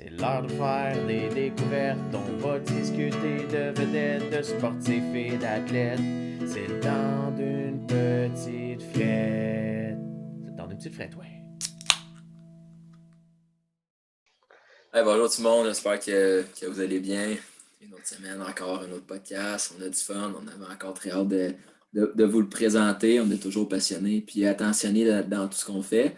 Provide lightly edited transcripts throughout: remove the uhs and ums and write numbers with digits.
C'est l'heure de faire des découvertes, on va discuter de vedettes, de sportifs et d'athlètes. C'est le temps d'une petite frette. C'est le temps d'une petite frette, ouais. Hey, bonjour tout le monde, j'espère que vous allez bien. Une autre semaine encore, un autre podcast, on a du fun, on avait encore très hâte de vous le présenter. On est toujours passionnés puis attentionnés dans tout ce qu'on fait.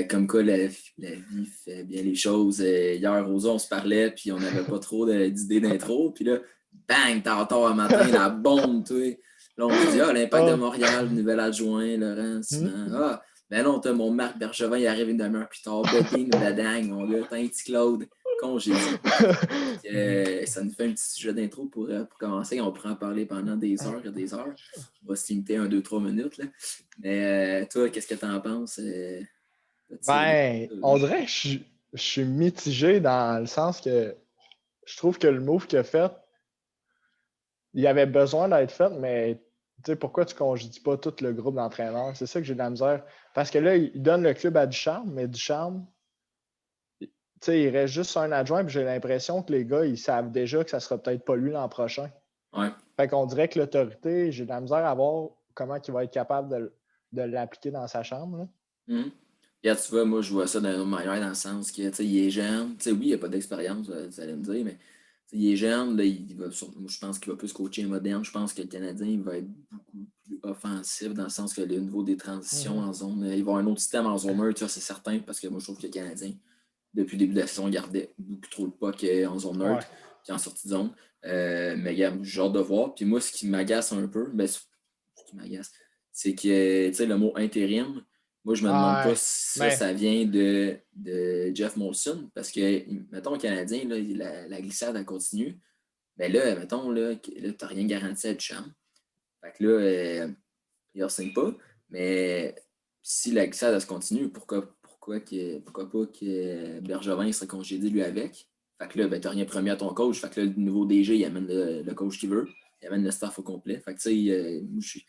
Comme quoi, la vie fait bien les choses. Hier, Rosa, on se parlait puis on n'avait pas trop d'idées d'intro. Puis là, bang, tard un matin, la bombe, tu sais. Là, on se dit, l'Impact de Montréal, nouvel adjoint, Laurent Simon. Ben non, t'as mon Marc Bergevin, il arrive une demi-heure plus tard. Beding, bedang, mon gars, t'as un petit Claude, congédie. Ça nous fait un petit sujet d'intro pour commencer. On pourra en parler pendant des heures et des heures. On va se limiter 1, 2, 3 minutes. Là. Mais toi, qu'est-ce que t'en penses? On dirait que je suis mitigé dans le sens que je trouve que le move qu'il a fait, il avait besoin d'être fait, mais pourquoi tu ne congédies pas tout le groupe d'entraîneurs? C'est ça que j'ai de la misère. Parce que là, il donne le club à Ducharme, mais Ducharme, il reste juste un adjoint, puis j'ai l'impression que les gars, ils savent déjà que ça ne sera peut-être pas lui l'an prochain. Ouais. Fait qu'on dirait que l'autorité, j'ai de la misère à voir comment il va être capable de l'appliquer dans sa chambre. Regarde, tu vois, moi, je vois ça d'une manière dans le sens que, il est jeune. Oui, il n'a pas d'expérience, vous allez me dire, mais il est jeune. Là, je pense qu'il va plus coacher moderne. Je pense que le Canadien il va être beaucoup plus offensif dans le sens que le niveau des transitions en zone, il va y avoir un autre système en zone 1, c'est certain, parce que moi, je trouve que le Canadien, depuis le début de la saison, gardait beaucoup trop le puck en zone neutre, puis en sortie de zone. Mais j'ai hâte de voir. Puis moi, ce qui m'agace un peu, c'est que, le mot intérim, moi, je me demande pas si ça vient de Jeff Molson, parce que, mettons, le Canadien, là, la glissade, elle continue. Mais là, mettons, là, t'as rien garanti à Duchamp. Fait que là, il ne signe pas. Mais si la glissade, elle se continue, pourquoi pas que Bergevin serait congédié, lui, avec? Fait que là, t'as rien promis à ton coach. Fait que là, le nouveau DG, il amène le coach qu'il veut. Il amène le staff au complet. Fait que, tu sais, moi, je suis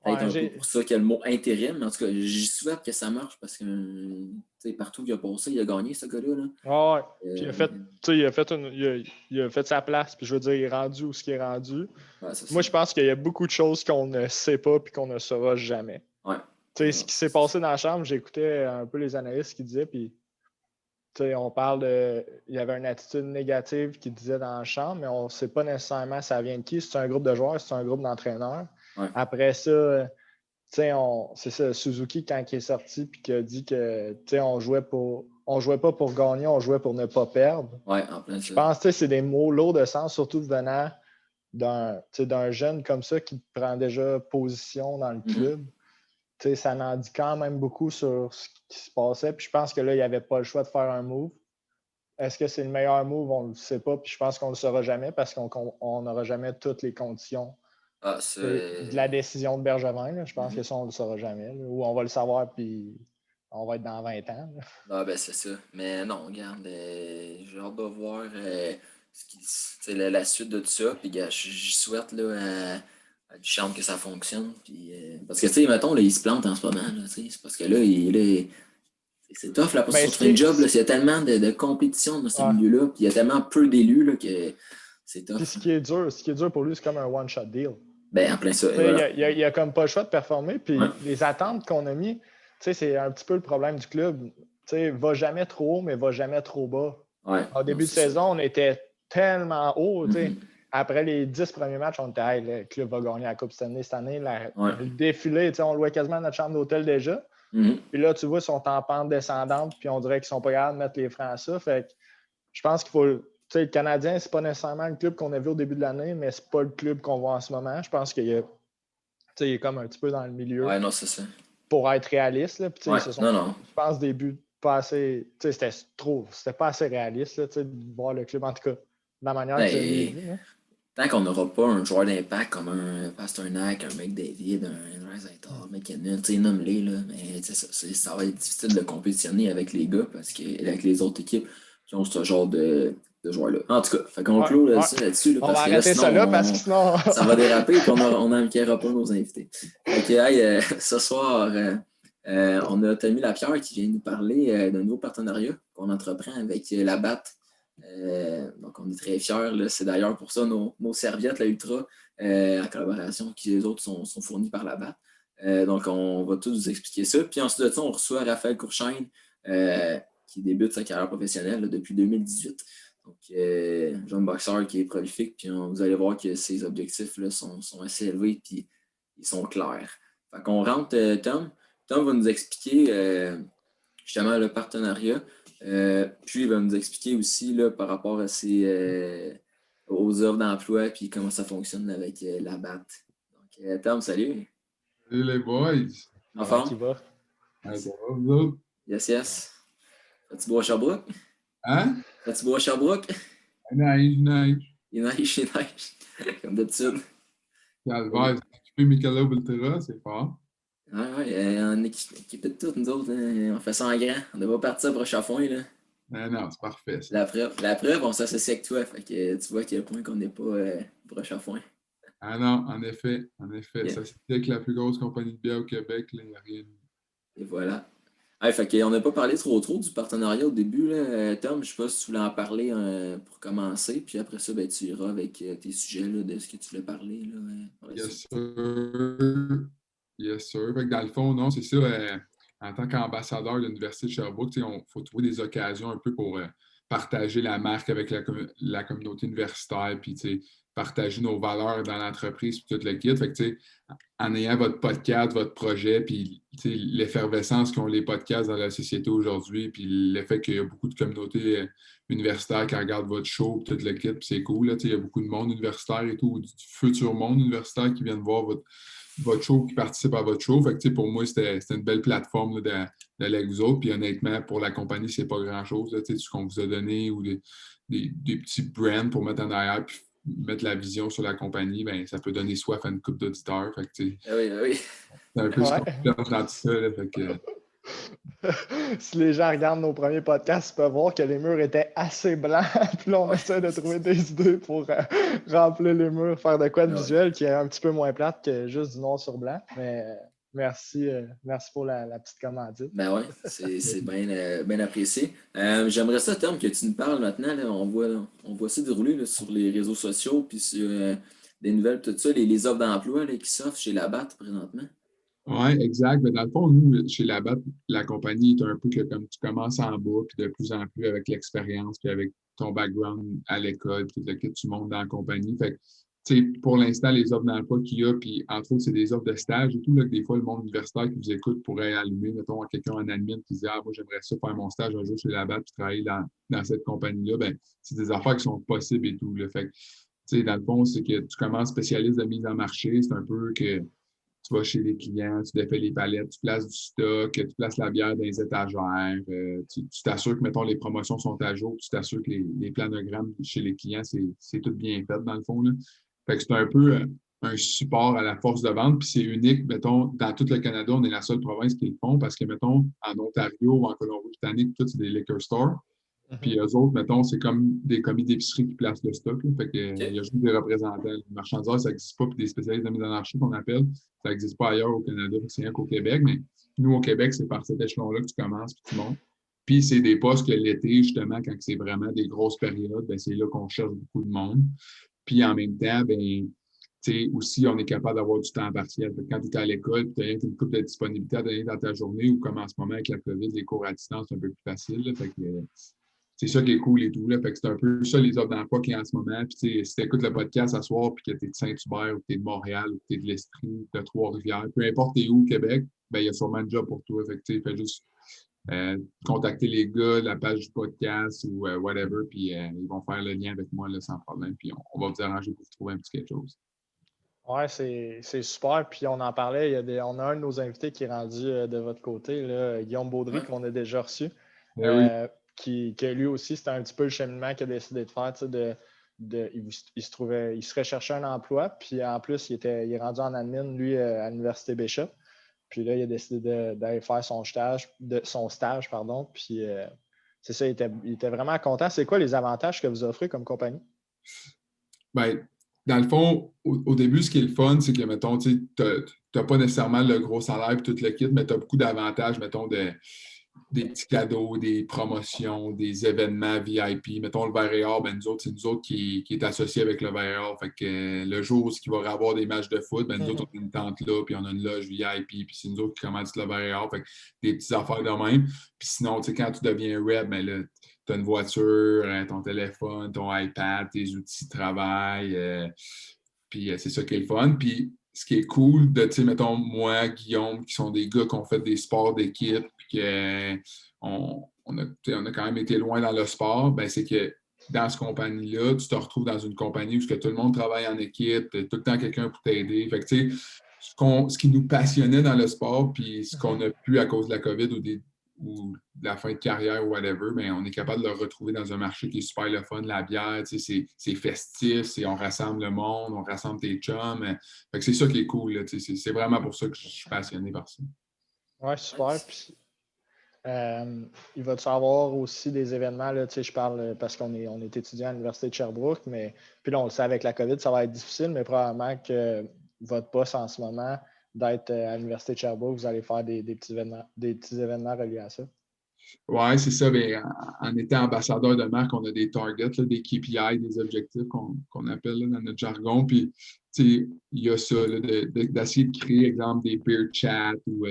peut-être un peu pour ça qu'il y a le mot intérim. En tout cas, j'y souhaite que ça marche parce que partout où il a passé, il a gagné, ce gars-là. Là. Puis il a fait sa place. Puis je veux dire, il est rendu où ce qu'il est rendu. Ouais, moi, je pense qu'il y a beaucoup de choses qu'on ne sait pas et qu'on ne saura jamais. Ouais. Ce qui s'est passé dans la chambre, j'écoutais un peu les analystes qui disaient, puis on parle il y avait une attitude négative qui disait dans la chambre, mais on ne sait pas nécessairement ça vient de qui. C'est un groupe de joueurs, c'est un groupe d'entraîneurs. Ouais. Après ça, c'est ça, Suzuki, quand il est sorti puis qui a dit que on jouait pas pour gagner, on jouait pour ne pas perdre. Ouais, en plein je pense que c'est des mots lourds de sens, surtout venant d'un jeune comme ça qui prend déjà position dans le club. Ça en dit quand même beaucoup sur ce qui se passait. Puis je pense que là, il n'y avait pas le choix de faire un move. Est-ce que c'est le meilleur move? On ne le sait pas. Puis je pense qu'on ne le saura jamais parce qu'on n'aura jamais toutes les conditions de la décision de Bergevin. Là. Je pense que ça, on ne le saura jamais. Là. Ou on va le savoir, puis on va être dans 20 ans. Là. Ah, ben c'est ça. Mais non, regarde, j'ai hâte de voir la suite de tout ça. Puis j'y souhaite là, à Duchamp que ça fonctionne. Puis, parce que, tu sais, mettons, là, il se plante en ce moment. Là, c'est parce que là, c'est tough là, pour se trouver un job. Là, il y a tellement de compétition dans ce milieu-là. Puis il y a tellement peu d'élus là, que c'est tough. Puis ce qui est dur pour lui, c'est comme un one-shot deal. Ben, en plein ça. Voilà. Il a comme pas le choix de performer. Puis les attentes qu'on a mis, c'est un petit peu le problème du club. Va jamais trop haut, mais va jamais trop bas. Au début de saison, on était tellement haut. Après les 10 premiers matchs, on était le club va gagner la Coupe Stanley cette année. Le défilé, on louait quasiment notre chambre d'hôtel déjà. Puis là, tu vois, ils sont en pente descendante, puis on dirait qu'ils sont pas capables de mettre les freins à ça. Fait que je pense qu'il faut. Le Canadien, c'est pas nécessairement le club qu'on a vu au début de l'année, mais c'est pas le club qu'on voit en ce moment. Je pense qu'il est comme un petit peu dans le milieu. Ouais, non, c'est ça. Pour être réaliste. Là. Puis, non. Je pense début pas assez. C'était pas assez réaliste là, de voir le club, en tout cas, de la manière que j'ai vu. Tant qu'on n'aura pas un joueur d'impact comme un Pasternak, un McDavid, un Reisenthal, McKinnon, nomme-les, là, mais ça va être difficile de compétitionner avec les gars avec les autres équipes qui ont ce genre de joueurs-là. En tout cas, fait qu'on clôt là-dessus. Là, on va arrêter ça là parce que sinon. Ça va déraper et on n'enquérera pas nos invités. Fait que, ce soir, On a Tommy Lapierre qui vient nous parler d'un nouveau partenariat qu'on entreprend avec la BAT. Donc, on est très fiers. Là. C'est d'ailleurs pour ça nos serviettes, la Ultra, en collaboration, qui les autres sont fournies par la BAT. Donc, on va tout vous expliquer ça. Puis ensuite de ça, on reçoit Raphaël Courchaine, qui débute sa carrière professionnelle là, depuis 2018. Donc, jeune boxeur qui est prolifique. Puis vous allez voir que ses objectifs là, sont assez élevés puis ils sont clairs. Fait qu'on rentre, Tom. Tom va nous expliquer justement le partenariat. Puis il va nous expliquer aussi là, par rapport à aux offres d'emploi puis comment ça fonctionne avec la BAT. Donc, Tom, salut. Salut les boys. En forme? Qui va? Ouais, ça va, vous autres? Yes. Fais-tu beau à Sherbrooke? Hein? Fais-tu beau à Sherbrooke? Il neige. Il neige. Comme d'habitude. Calvaire, tu peux Michelob Ultra, c'est fort. Ouais, on est équipé de tout, nous autres. On fait ça en grand. On devrait partir pour Chafouin, là. Non, c'est parfait. Ça. La preuve, on s'associe avec toi. Fait que tu vois à quel point qu'on n'est pas pour Chafouin. Ah non, en effet. Yeah. Ça, c'est avec la plus grosse compagnie de bière au Québec, il n'y a rien. Et voilà. Fait qu'on n'a pas parlé trop du partenariat au début, là. Tom, je ne sais pas si tu voulais en parler pour commencer, puis après ça, ben, tu iras avec tes sujets là, de ce que tu voulais parler. Là, Yes, sir. Fait que dans le fond, non, c'est ça. En tant qu'ambassadeur de l'Université de Sherbrooke, il faut trouver des occasions un peu pour partager la marque avec la communauté universitaire, puis partager nos valeurs dans l'entreprise, puis tout le kit. Fait que, en ayant votre podcast, votre projet, puis l'effervescence qu'ont les podcasts dans la société aujourd'hui, puis le fait qu'il y a beaucoup de communautés universitaires qui regardent votre show, tout le kit, puis c'est cool. Là, il y a beaucoup de monde universitaire et tout, du futur monde universitaire qui viennent voir votre show, qui participe à votre show. Fait que, pour moi, c'était une belle plateforme d'aller avec vous autres. Puis honnêtement, pour la compagnie, c'est pas grand-chose. Là, ce qu'on vous a donné ou des petits brands pour mettre en arrière puis mettre la vision sur la compagnie, ben, ça peut donner soif à une couple d'auditeurs. Fait que, oui. C'est un peu ce qu'on fait dans tout ça. Là, fait que... Si les gens regardent nos premiers podcasts, ils peuvent voir que les murs étaient assez blancs. Puis là, on essaie de trouver des idées pour remplir les murs, faire de quoi de visuel qui est un petit peu moins plate que juste du noir sur blanc. Mais merci pour la petite commandite. Ben oui, c'est bien apprécié. J'aimerais ça, Tom, que tu nous parles maintenant. Là, on voit ça dérouler là, sur les réseaux sociaux, puis sur des nouvelles, tout ça, les offres d'emploi qui s'offrent chez la BAT présentement. Oui, exact. Mais dans le fond, nous, chez la BAT, la compagnie est un peu que comme tu commences en bas, puis de plus en plus avec l'expérience, puis avec ton background à l'école, puis que tu montes dans la compagnie. Fait que, pour l'instant, les offres d'emploi qu'il y a, puis entre autres, c'est des offres de stage et tout, là, que des fois, le monde universitaire qui vous écoute pourrait allumer, mettons, à quelqu'un en admin qui dit « Ah, moi, j'aimerais ça faire mon stage un jour chez la BAT, puis travailler dans cette compagnie-là. » Ben, c'est des affaires qui sont possibles et tout. Là. Fait que, dans le fond, c'est que tu commences spécialiste de mise en marché. C'est un peu que tu vas chez les clients, tu défais les palettes, tu places du stock, tu places la bière dans les étagères, tu t'assures que, mettons, les promotions sont à jour, tu t'assures que les planogrammes chez les clients, c'est tout bien fait, dans le fond. Là. Fait que c'est un peu un support à la force de vente, puis c'est unique, mettons, dans tout le Canada, on est la seule province qui le font, parce que, mettons, en Ontario ou en Colombie-Britannique, tout, c'est des liquor stores. Puis eux autres, mettons, c'est comme des commis d'épicerie qui placent le stock. Là. Fait que, il y a juste des représentants. Le marchandiseur, ça n'existe pas, puis des spécialistes de mise en marché qu'on appelle, ça n'existe pas ailleurs au Canada, c'est rien qu'au Québec. Mais nous, au Québec, c'est par cet échelon-là que tu commences, puis tu montes. Puis c'est des postes que l'été, justement, quand c'est vraiment des grosses périodes, ben, c'est là qu'on cherche beaucoup de monde. Puis en même temps, ben, aussi, on est capable d'avoir du temps partiel. Quand tu es à l'école, tu as une couple de disponibilité à donner dans ta journée, ou comme en ce moment avec la COVID, les cours à distance, c'est un peu plus facile. Là. Fait que, c'est ça qui est cool et tout. Là. Fait que c'est un peu ça les offres d'emploi qu'il y a en ce moment. Puis si tu écoutes le podcast ce soir puis que tu es de Saint-Hubert ou que tu es de Montréal ou que tu es de l'Estrie ou de Trois-Rivières, peu importe t'es où au Québec, ben, il y a sûrement un job pour toi. Fait que fais juste contacter les gars de la page du podcast ou whatever, puis ils vont faire le lien avec moi là, sans problème. Puis on va vous arranger pour vous trouver un petit quelque chose. Oui, c'est super. Puis on en parlait, on a un de nos invités qui est rendu de votre côté, là, Guillaume Baudry, qu'on a déjà reçu. Que lui aussi, c'était un petit peu le cheminement qu'il a décidé de faire. Il se recherchait un emploi, puis en plus, il est rendu en admin, lui, à l'Université Bishop. Puis là, il a décidé d'aller faire son stage, puis c'est ça, il était vraiment content. C'est quoi les avantages que vous offrez comme compagnie? Ben, dans le fond, au début, ce qui est le fun, c'est que, mettons, tu n'as pas nécessairement le gros salaire et tout le kit, mais tu as beaucoup d'avantages, mettons, des petits cadeaux, des promotions, des événements VIP. Mettons le Vert et Or, nous autres, c'est nous autres qui est associé avec le Vert et Or. Fait que le jour où il va y avoir des matchs de foot, nous autres, on a une tente là, puis on a une loge VIP, puis c'est nous autres qui commandent le Vert et Or. Fait que des petites affaires de même. Puis sinon, quand tu deviens rep, là, tu as une voiture, ton téléphone, ton iPad, tes outils de travail. Puis c'est ça qui est le fun. Puis ce qui est cool de, tu sais, mettons, moi, Guillaume, qui sont des gars qui ont fait des sports d'équipe, puis qu'on a quand même été loin dans le sport, ben c'est que dans cette compagnie-là, tu te retrouves dans une compagnie où tout le monde travaille en équipe, tu as tout le temps quelqu'un pour t'aider. Fait que, tu sais, ce qui nous passionnait dans le sport, puis ce qu'on a pu à cause de la COVID ou de la fin de carrière ou whatever, mais on est capable de le retrouver dans un marché qui est super le fun, la bière, c'est festif, on rassemble le monde, on rassemble tes chums. Fait que c'est ça qui est cool, là, c'est vraiment pour ça que je suis passionné par ça. Ouais, super. Puis, il va-tu avoir aussi des événements, là, je parle parce qu'on est étudiant à l'Université de Sherbrooke, mais puis là, on le sait, avec la COVID, ça va être difficile, mais probablement que votre poste en ce moment, d'être à l'Université de Sherbrooke, vous allez faire des petits événements reliés à ça. Oui, c'est ça. Bien, en étant ambassadeur de marque, on a des targets, là, des KPI, des objectifs qu'on appelle là, dans notre jargon. Puis, il y a ça, là, d'essayer de créer, exemple, des peer chats ou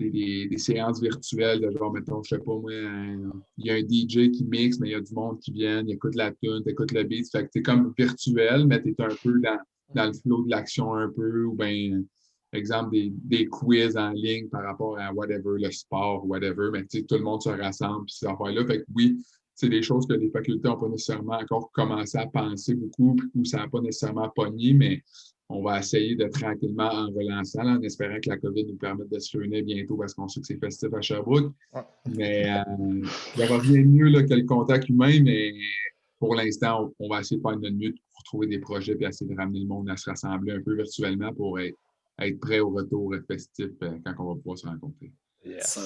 des séances virtuelles de genre, mettons, je sais pas moi, il y a un DJ qui mixe, mais il y a du monde qui vient, il écoute la tune, il écoute le beat. Fait que c'est comme virtuel, mais tu es un peu dans le flow de l'action un peu, ou bien exemple, des quiz en ligne par rapport à whatever, le sport, whatever, mais tout le monde se rassemble, puis ces affaires-là. Fait que oui, c'est des choses que les facultés n'ont pas nécessairement encore commencé à penser beaucoup, puis où ça n'a pas nécessairement pogné, mais on va essayer de tranquillement en relançant, là, en espérant que la COVID nous permette de se réunir bientôt parce qu'on sait que c'est festif à Sherbrooke. Ouais. Mais il n'y aura rien de mieux là, que le contact humain, mais pour l'instant, on va essayer de faire notre mieux pour trouver des projets et essayer de ramener le monde à se rassembler un peu virtuellement pour être prêt au retour festif quand on va pouvoir se rencontrer. Yes.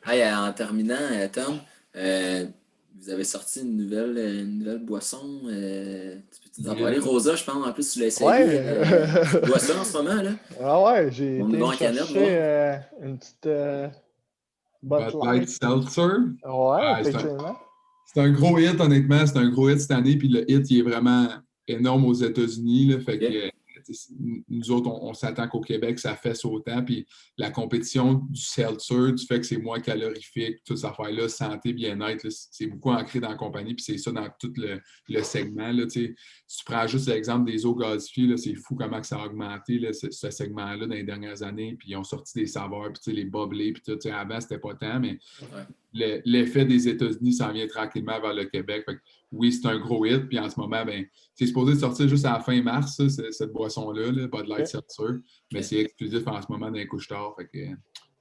Hey, en terminant, Tom, vous avez sorti une nouvelle boisson. Tu peux nous en parler? Rosa, je pense, en plus, tu l'as essayé. Ouais. Tu bois ça en ce moment, là? Ah ouais, j'ai été chercher une petite Bud Light Seltzer. Ouais, effectivement. C'est un gros hit, honnêtement. C'est un gros hit cette année. Puis le hit, il est vraiment énorme aux États-Unis. Là, fait que nous autres, on s'attend qu'au Québec, ça fesse autant. Puis la compétition du seltzer, du fait que c'est moins calorifique, toute cette affaire-là, santé, bien-être, là, c'est beaucoup ancré dans la compagnie. Puis c'est ça dans tout le segment. Là, si tu prends juste l'exemple des eaux gazifiées, là, c'est fou comment ça a augmenté là, ce segment-là dans les dernières années. Puis ils ont sorti des saveurs, puis les bubblés, puis tout. Avant, c'était pas tant, mais l'effet des États-Unis s'en vient tranquillement vers le Québec. Fait que, oui, c'est un gros hit. Puis en ce moment, c'est supposé sortir juste à la fin mars, ça, cette boisson-là, Bud Light Seltzer. Mais c'est exclusif en ce moment dans les couche-tard. Fait que, il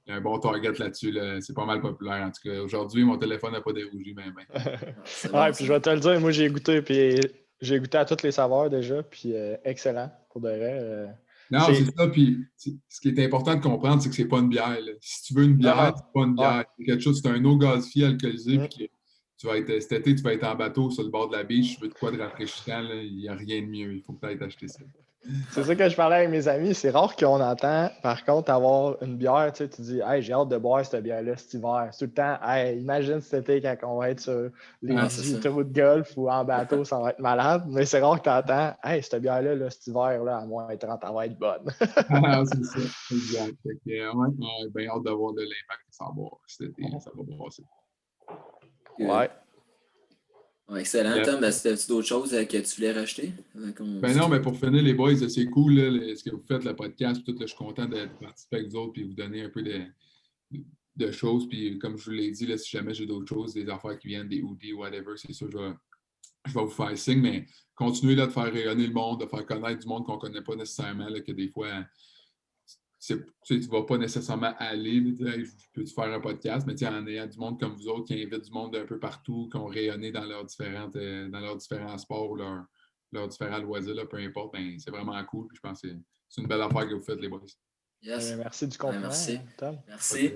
y a un bon target là-dessus. Là. C'est pas mal populaire. En tout cas, aujourd'hui, mon téléphone n'a pas dérougi. Ouais, puis je vais te le dire, moi, j'ai goûté. Puis j'ai goûté à toutes les saveurs déjà. Puis excellent, pour de vrai. Non, c'est ça. Puis ce qui est important de comprendre, c'est que c'est pas une bière. Là. Si tu veux une bière, c'est pas une bière. C'est quelque chose, c'est un eau gazifiée alcoolisé. Puis cet été, tu vas être en bateau sur le bord de la biche. Tu veux de quoi de rafraîchissant, là, il n'y a rien de mieux. Il faut peut-être acheter ça. C'est ça que je parlais avec mes amis. C'est rare qu'on entend, par contre, avoir une bière. Tu dis, hey, j'ai hâte de boire cette bière-là cet hiver. Tout le temps, hey, imagine cet été quand on va être sur les autoroutes de golf ou en bateau, ça va être malade. Mais c'est rare que tu entends, hey, cette bière-là, là, cet hiver, à moins 30, elle va être bonne. C'est ça, exact. Bien hâte de voir de l'impact que ça va avoir cet été. Ça va brasser. Ouais. Excellent, Tom. C'était-tu d'autres choses que tu voulais rajouter? Non, mais pour finir, les boys, c'est cool là, ce que vous faites, le podcast. Tout, là, je suis content de participer avec vous autres et vous donner un peu de choses. Puis comme je vous l'ai dit, là, si jamais j'ai d'autres choses, des affaires qui viennent, des hoodies, whatever, c'est sûr, je vais vous faire signe. Mais continuez là, de faire rayonner le monde, de faire connaître du monde qu'on ne connaît pas nécessairement, là, que des fois... tu ne vas pas nécessairement aller, je peux te faire un podcast, mais en ayant du monde comme vous autres qui invitent du monde d'un peu partout, qui ont rayonné dans leurs différents sports ou leurs différents loisirs, là, peu importe, c'est vraiment cool. Puis je pense que c'est une belle affaire que vous faites, les boys. Yes. Merci du compliment, merci. Tom. Merci.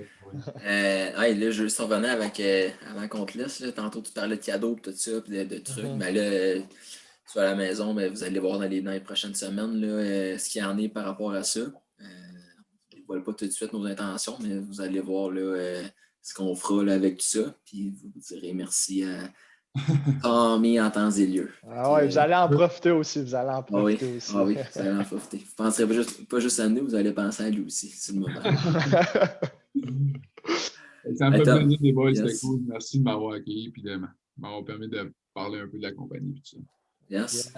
Là, je veux juste revenir avant qu'on te laisse. Là. Tantôt, tu parlais de cadeaux et tout ça, puis de trucs. Mais là, à la maison, mais vous allez voir dans les prochaines semaines là, ce qu'il y en est par rapport à ça. Je ne dévoile pas tout de suite nos intentions, mais vous allez voir là, ce qu'on fera là, avec tout ça. Puis vous direz merci à Tommy en temps et lieu. Ah ouais, vous allez en profiter aussi. Vous allez en profiter aussi. Ah oui, vous allez en profiter. Vous ne penserez pas juste à nous, vous allez penser à lui aussi. C'est le moment. Ça me fait plaisir, les boys. C'était cool. Merci de m'avoir accueilli et de m'avoir permis de parler un peu de la compagnie. Tout ça. Yes.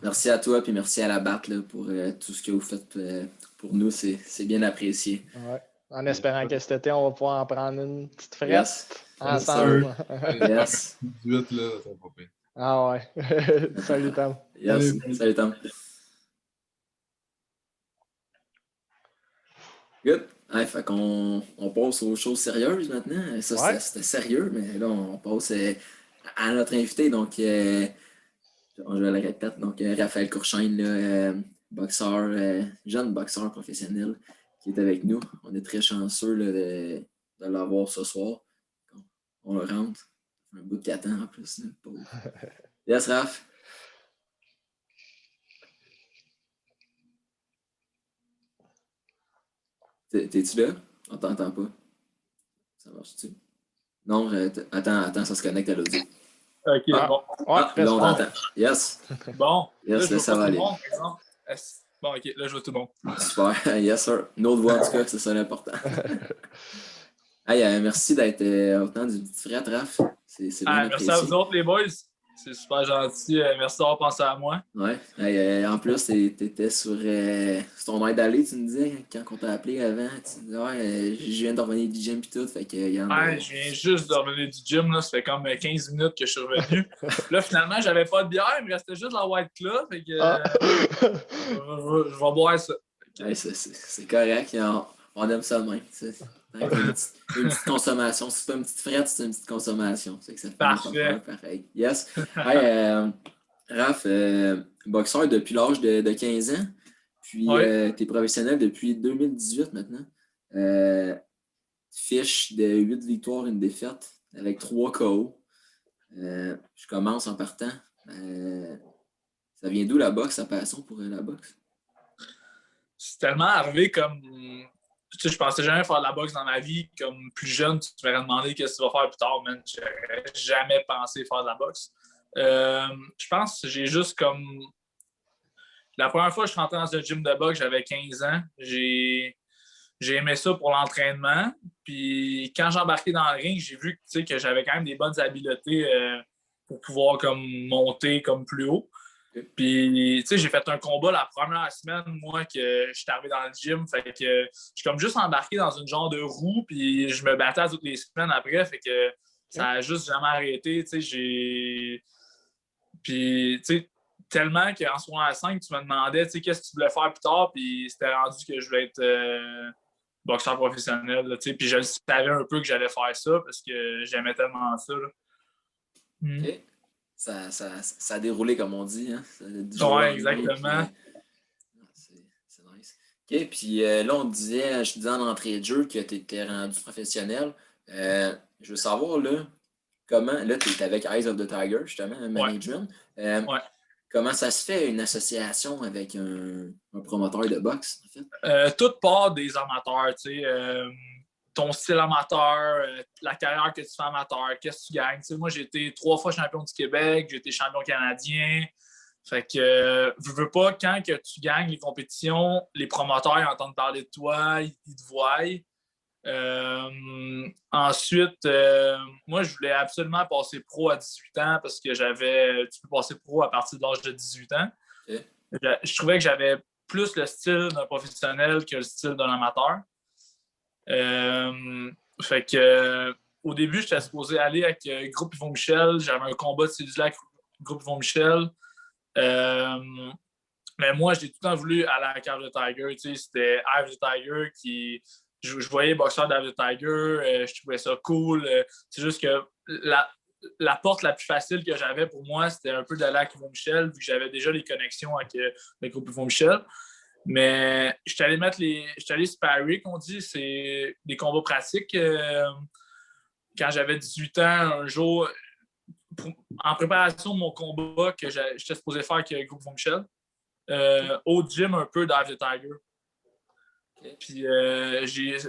Merci à toi et merci à la BAT là, pour tout ce que vous faites pour nous. C'est bien apprécié. Ouais. En espérant que cet été, on va pouvoir en prendre une petite frette ensemble. Yes. 18, là, ça va pas pire. Ah ouais. Salut, Tom. Yes. Salut, Tom. Good. Fait qu'on passe aux choses sérieuses maintenant. Ça, c'était sérieux, mais là, on passe à notre invité. Donc, je le répète. Donc, Raphaël Courchaine, là, boxeur, jeune boxeur professionnel qui est avec nous. On est très chanceux là, de l'avoir ce soir. On le rentre. Un bout de 4 ans en plus. Là, yes, Raph. T'es-tu là? On t'entend pas. Ça marche-tu? Non, attends, ça se connecte à l'audio. OK, bon. Là, on t'entend. Yes. Bon. Yes, là, ça va aller. Bon, OK, là, je vois tout bon. Super. Yes, sir. Une autre voix, en tout cas, c'est ça l'important. Merci d'être autant du petit frère, Raph. C'est bien apprécié. Merci à vous autres, les boys. C'est super gentil. Merci d'avoir pensé à moi. Ouais. En plus, tu étais sur ton aide d'aller, tu me disais, quand on t'a appelé avant. Tu disais, je viens de revenir du gym et tout. Fait que, je viens juste de revenir du gym. Là, ça fait comme 15 minutes que je suis revenu. Là, finalement, j'avais pas de bière. Il me restait juste la White Claw. Fait que je vais boire ça. C'est correct. On aime ça de même. Une petite consommation. Si c'est pas une petite frette, c'est une petite consommation. C'est que ça fait parfait. Pareil. Yes. Raph, boxeur depuis l'âge de 15 ans. Puis tu es professionnel depuis 2018 maintenant. Fiche de 8 victoires, une défaite avec 3 KO. Je commence en partant. Ça vient d'où la boxe, ta passion pour la boxe? C'est tellement arrivé comme... Tu sais, je pensais jamais faire de la boxe dans ma vie. Comme plus jeune, tu m'aurais demandé qu'est-ce que tu vas faire plus tard, man. J'aurais jamais pensé faire de la boxe. Je pense que j'ai juste comme... La première fois que je suis rentré dans un gym de boxe, j'avais 15 ans. J'ai aimé ça pour l'entraînement. Puis quand j'ai embarqué dans le ring, j'ai vu que j'avais quand même des bonnes habiletés pour pouvoir comme monter comme plus haut. Puis, tu sais, j'ai fait un combat la première semaine, moi, que j'étais arrivé dans le gym. Fait que je suis comme juste embarqué dans une genre de roue, puis je me battais toutes les semaines après. Fait que ça a juste jamais arrêté, tu sais. Puis, tu sais, tellement qu'en secondaire 5, tu me demandais, tu sais, qu'est-ce que tu voulais faire plus tard, puis c'était rendu que je voulais être boxeur professionnel, tu sais. Puis je savais un peu que j'allais faire ça, parce que j'aimais tellement ça, là. OK. Ça a déroulé, comme on dit. Hein? Oui, exactement. C'est nice. OK, puis là, je te disais en entrée de jeu que tu étais rendu professionnel. Je veux savoir, là, comment... Là, tu es avec Eyes of the Tiger, justement, un management. Comment ça se fait, une association avec un promoteur de boxe, en fait? Toute part des amateurs, tu sais. Ton style amateur, la carrière que tu fais amateur, qu'est-ce que tu gagnes. T'sais, moi, j'ai été 3 fois champion du Québec, j'ai été champion canadien. Fait que, veux pas, quand que tu gagnes les compétitions, les promoteurs ils entendent parler de toi, ils te voient. Ensuite, moi, je voulais absolument passer pro à 18 ans parce que tu peux passer pro à partir de l'âge de 18 ans. Okay. Je trouvais que j'avais plus le style d'un professionnel que le style d'un amateur. Fait que au début, j'étais supposé aller avec Groupe Yvon Michel. J'avais un combat de cédulaire avec Groupe Yvon Michel. Mais moi, j'ai tout le temps voulu aller à la cage de Tiger. Tu sais, c'était Eye of the Tiger qui. Je voyais boxeur d'Eye of the Tiger. Je trouvais ça cool. C'est juste que la porte la plus facile que j'avais pour moi, c'était un peu d'aller avec Yvon Michel, vu que j'avais déjà les connexions avec le Groupe Yvon Michel. Mais je suis allé sparring, qu'on dit, c'est des combats pratiques. Quand j'avais 18 ans, un jour, en préparation de mon combat que j'étais supposé faire avec le groupe Von Michel, au gym un peu d'Eye the Tiger. Okay. Puis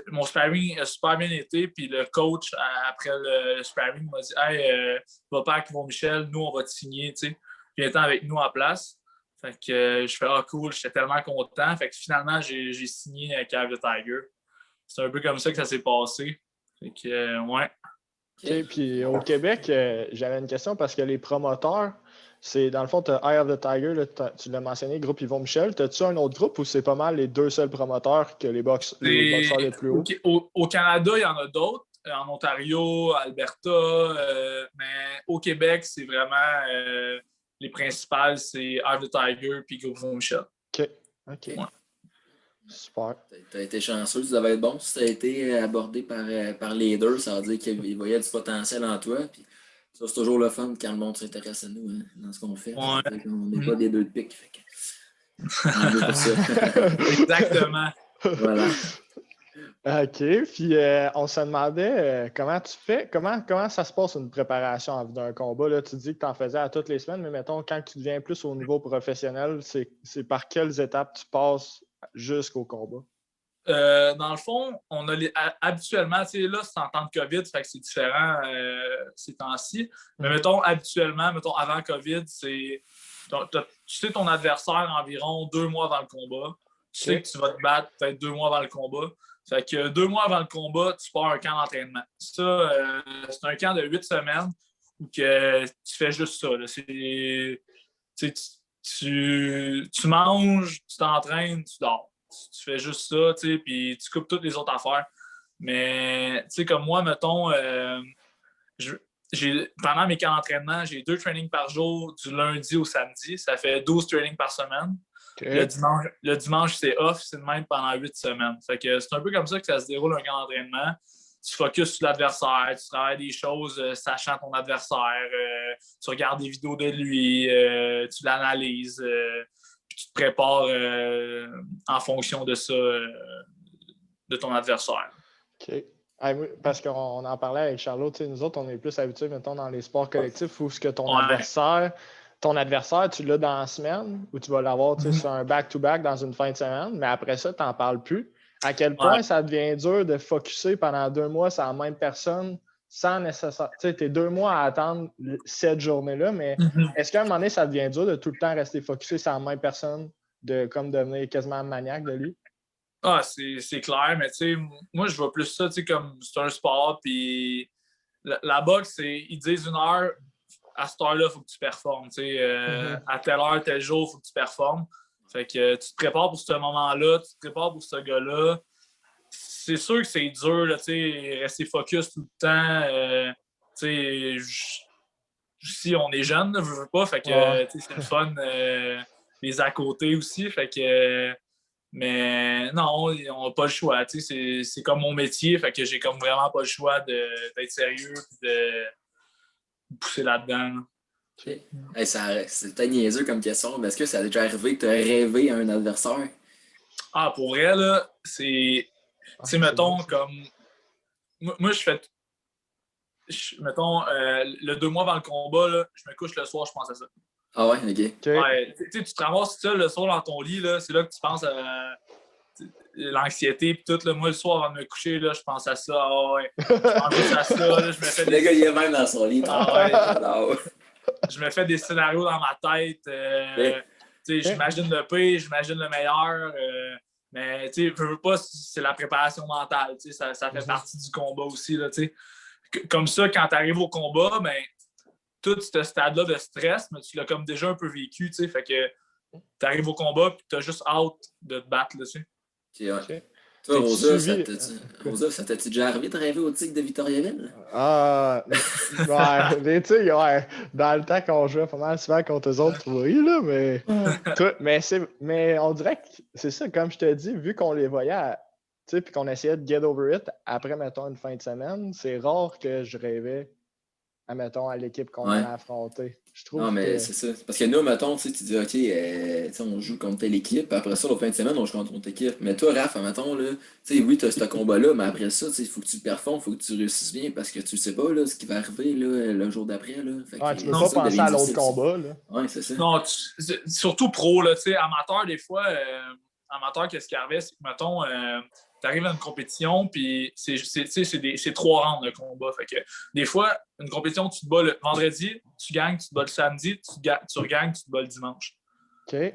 mon sparring a super bien été, puis le coach, après le sparring, m'a dit « Hey, va pas avec Von Michel, nous, on va te signer, tu sais. Viens avec nous en place. » Fait que je fais « Ah, cool, j'étais tellement content. » Fait que finalement, j'ai signé avec Eye the Tiger. C'est un peu comme ça que ça s'est passé. Fait que, ouais. Okay, puis au Québec, j'avais une question parce que les promoteurs, c'est dans le fond, tu as Eye of the Tiger, là, tu l'as mentionné, le groupe Yvon Michel. As-tu un autre groupe ou c'est pas mal les deux seuls promoteurs que les boxeurs les plus hauts? Au Canada, il y en a d'autres. En Ontario, Alberta. Mais au Québec, c'est vraiment les principales, c'est Eye of the Tiger puis groupe Yvon Michel. OK. Ouais. Super. Tu as été chanceux, tu devais être bon. Si tu as été abordé par les deux, ça veut dire qu'ils voyaient du potentiel en toi. Puis ça, c'est toujours le fun quand le monde s'intéresse à nous, hein, dans ce qu'on fait. Ouais. On n'est pas des deux de pique. Fait que... pour ça. Exactement. Voilà. OK. Puis on se demandait comment tu fais, comment ça se passe une préparation en vue d'un combat. Là, tu dis que tu en faisais à toutes les semaines, mais mettons, quand tu deviens plus au niveau professionnel, c'est par quelles étapes tu passes jusqu'au combat? Dans le fond, on a habituellement, tu sais, là, c'est en temps de COVID, fait que c'est différent ces temps-ci. Mais mettons, habituellement, avant COVID, tu sais ton adversaire environ 2 mois avant le combat. Tu sais que tu vas te battre peut-être 2 mois avant le combat. Fait que 2 mois avant le combat, tu pars un camp d'entraînement. Ça, c'est un camp de 8 semaines où que tu fais juste ça. Là. Tu manges, tu t'entraînes, tu dors. Tu fais juste ça, tu sais, puis tu coupes toutes les autres affaires. Mais, tu sais, comme moi, mettons, pendant mes camps d'entraînement, j'ai 2 trainings par jour du lundi au samedi. Ça fait 12 trainings par semaine. Okay. Le dimanche, c'est off, c'est de même pendant 8 semaines. Fait que c'est un peu comme ça que ça se déroule un camp d'entraînement. Tu focuses sur l'adversaire, tu travailles des choses sachant ton adversaire, tu regardes des vidéos de lui, tu l'analyses, puis tu te prépares en fonction de ça, de ton adversaire. OK. Parce qu'on en parlait avec Charlotte, nous autres, on est plus habitués, mettons, dans les sports collectifs où ce que ton adversaire, tu l'as dans la semaine ou tu vas l'avoir sur un back-to-back dans une fin de semaine, mais après ça, tu n'en parles plus. À quel point ça devient dur de focusser pendant 2 mois sur la même personne sans nécessaire. Tu sais, tu es 2 mois à attendre cette journée-là, mais est-ce qu'à un moment donné, ça devient dur de tout le temps rester focusé sur la même personne, de comme devenir quasiment maniaque de lui? Ah, c'est clair, mais tu sais, moi, je vois plus ça, tu sais, comme c'est un sport, puis la boxe, ils disent 1 heure, à cette heure-là, il faut que tu performes, tu sais, à telle heure, tel jour, il faut que tu performes. Fait que tu te prépares pour ce moment-là, tu te prépares pour ce gars-là. C'est sûr que c'est dur, là, tu sais, rester focus tout le temps. Tu sais, si on est jeune, je veux pas, fait que c'est le fun, les à côté aussi, fait que... mais non, on n'a pas le choix, tu sais, c'est comme mon métier, fait que j'ai comme vraiment pas le choix d'être sérieux et de pousser là-dedans. Là. Okay. Hey, c'est peut-être niaiseux comme question, mais est-ce que ça a déjà arrivé que tu as rêvé à un adversaire? Ah, pour vrai, là, c'est... Tu sais, mettons, comme... Moi, je fais... mettons, le 2 mois avant le combat, là, je me couche le soir, je pense à ça. Ah ouais, OK. Ouais, tu te ramasses seul le soir dans ton lit, là, c'est là que tu penses à l'anxiété et tout. Là, moi, le soir, avant de me coucher, là, je pense à ça. Ah ouais, je pense juste à ça. Là, je me fais le gars, il est même dans son lit. Ah ouais. Je me fais des scénarios dans ma tête. J'imagine le pire, j'imagine le meilleur. Mais je veux pas, c'est la préparation mentale. Ça fait partie du combat aussi. Là, comme ça, quand tu arrives au combat, ben, tout ce stade-là de stress, mais tu l'as comme déjà un peu vécu. Fait que tu arrives au combat et tu as juste hâte de te battre dessus. Okay. Toi, Rosa, ça t'as-tu déjà arrivé de rêver au Tigre de Victoriaville? Ah, ouais, les Tigres, ouais. Dans le temps qu'on jouait pas mal souvent contre eux autres, oui, là, mais on dirait que c'est ça, comme je te dis, vu qu'on les voyait, puis qu'on essayait de get over it après, mettons, une fin de semaine, c'est rare que je rêvais admettons, à l'équipe qu'on allait affronter. Je trouve non, mais c'est ça. Parce que nous, mettons, tu dis, OK, on joue contre telle équipe, après ça, la fin de semaine, on joue contre notre équipe. Mais toi, Raph, mettons, là, oui, tu as ce combat-là, mais après ça, il faut que tu performes, il faut que tu réussisses bien, parce que tu sais pas là, ce qui va arriver là, le jour d'après. Tu peux pas penser à l'autre combat. Là. Ouais, c'est ça. Non, surtout pro, là, amateur, des fois, amateur, qu'est-ce qui arrivait, c'est que, mettons, tu arrives à une compétition, puis c'est 3 rounds le combat. Fait que des fois, une compétition, tu te bats le vendredi, tu gagnes, tu te bats le samedi, tu regagnes, tu te bats le dimanche. OK. Ouais.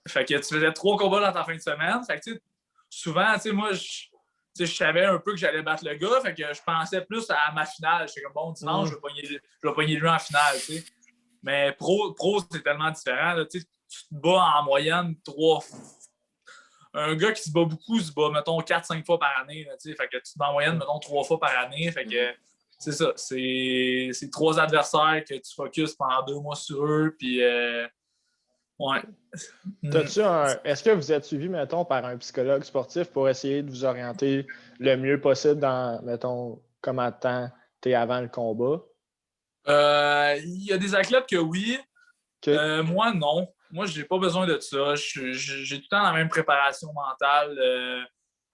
Fait que tu faisais 3 combats dans ta fin de semaine. Fait que souvent, moi, je savais un peu que j'allais battre le gars. Fait que je pensais plus à ma finale. J'étais comme, bon, dimanche, je vais pogner lui en finale. T'sais. Mais pro c'est tellement différent. Là, tu te bats en moyenne 3 fois. Un gars qui se bat beaucoup se bat, mettons, 4-5 fois par année. Là, fait que tu te bats en moyenne, mettons, 3 fois par année. Fait que c'est ça. C'est 3 adversaires que tu focuses pendant 2 mois sur eux. Puis, ouais. Est-ce que vous êtes suivi, mettons, par un psychologue sportif pour essayer de vous orienter le mieux possible dans, mettons, comment de temps tu es avant le combat? Il y a des athlètes que oui. Okay. Moi, non. Moi, j'ai pas besoin de ça. J'ai tout le temps la même préparation mentale.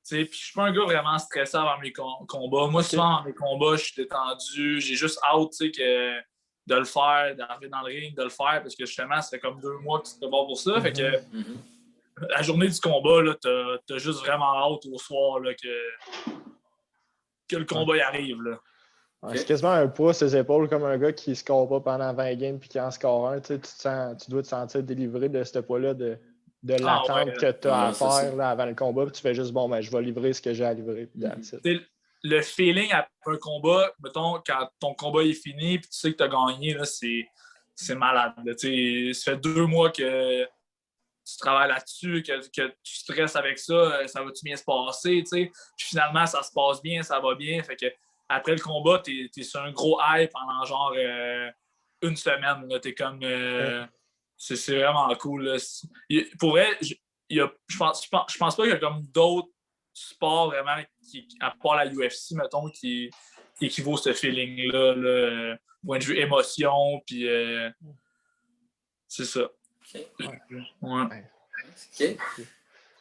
Puis je suis pas un gars vraiment stressé avant mes combats. Moi, souvent, dans mes combats, je suis détendu. J'ai juste hâte de le faire, d'arriver dans le ring, de le faire, parce que justement, ça fait comme 2 mois que tu te prépares pour ça. Fait que la journée du combat, là, t'as juste vraiment hâte au soir là, que le combat y arrive. Là. C'est quasiment un poids sur ses épaules comme un gars qui ne score pas pendant 20 games puis qui en score un. Tu dois te sentir délivré de ce poids-là, de l'attente que tu as à faire là, avant le combat. Puis tu fais juste, bon, je vais livrer ce que j'ai à livrer. Le feeling après un combat, mettons, quand ton combat est fini et tu sais que tu as gagné, là, c'est malade. Là, ça fait 2 mois que tu travailles là-dessus, que tu stresses avec ça, ça va-tu bien se passer? Puis finalement, ça se passe bien, ça va bien. Fait que après le combat, tu es sur un gros hype pendant genre 1 semaine. Tu es comme. C'est vraiment cool. Là. Pour vrai, je pense pas qu'il y a comme d'autres sports vraiment à part la UFC, mettons, qui équivaut ce feeling-là, point de vue émotion, puis c'est ça. OK. Ouais. OK.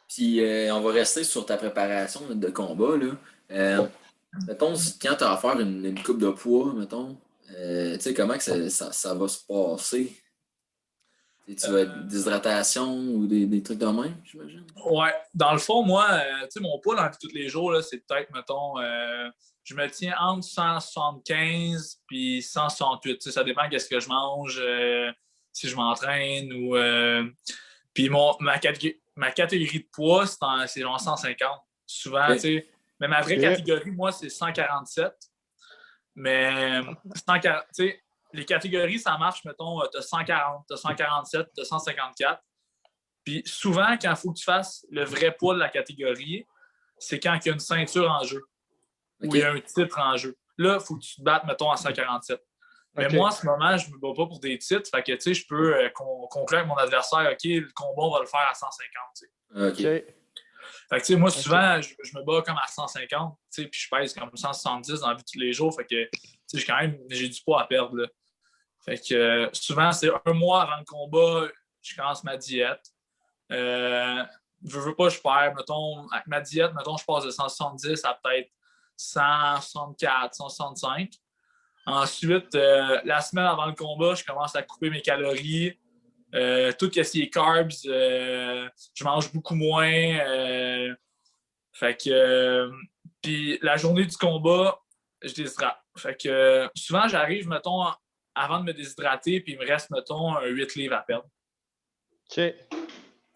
Puis on va rester sur ta préparation de combat, là. Mettons, quand tu as à faire une coupe de poids, mettons, tu sais, comment que ça va se passer? Tu vas être déshydratation ou des trucs de même, j'imagine? Ouais. Dans le fond, moi, tu sais, mon poids dans la vie de tous les jours, là, c'est peut-être, mettons, je me tiens entre 175 et 168. Tu sais, ça dépend de ce que je mange, si je m'entraîne ou... Puis ma catégorie de poids, c'est genre 150. Souvent, tu sais, mais ma vraie catégorie, moi, c'est 147. Mais 140, tu sais, les catégories, ça marche, mettons, tu as 140, tu as 147, tu as 154. Puis souvent, quand il faut que tu fasses le vrai poids de la catégorie, c'est quand il y a une ceinture en jeu ou il y a un titre en jeu. Là, il faut que tu te battes, mettons, à 147. Mais moi, en ce moment, je ne me bats pas pour des titres. Fait que, tu sais, je peux conclure avec mon adversaire, OK, le combat, on va le faire à 150. OK. Fait que, tu sais, moi, souvent, je me bats comme à 150, tu sais, puis je pèse comme 170 dans la vie de tous les jours. Fait que, tu sais, j'ai du poids à perdre, là. Fait que, souvent, c'est 1 mois avant le combat, je commence ma diète. Je veux pas, je perds. Mettons, avec ma diète, mettons, je passe de 170 à peut-être 164, 165. Ensuite, la semaine avant le combat, je commence à couper mes calories. Tout ce qui est carbs, je mange beaucoup moins. Fait que, puis la journée du combat, je déshydrate. Fait que souvent, j'arrive, mettons, avant de me déshydrater, puis il me reste, mettons, 8 livres à perdre. OK. Fait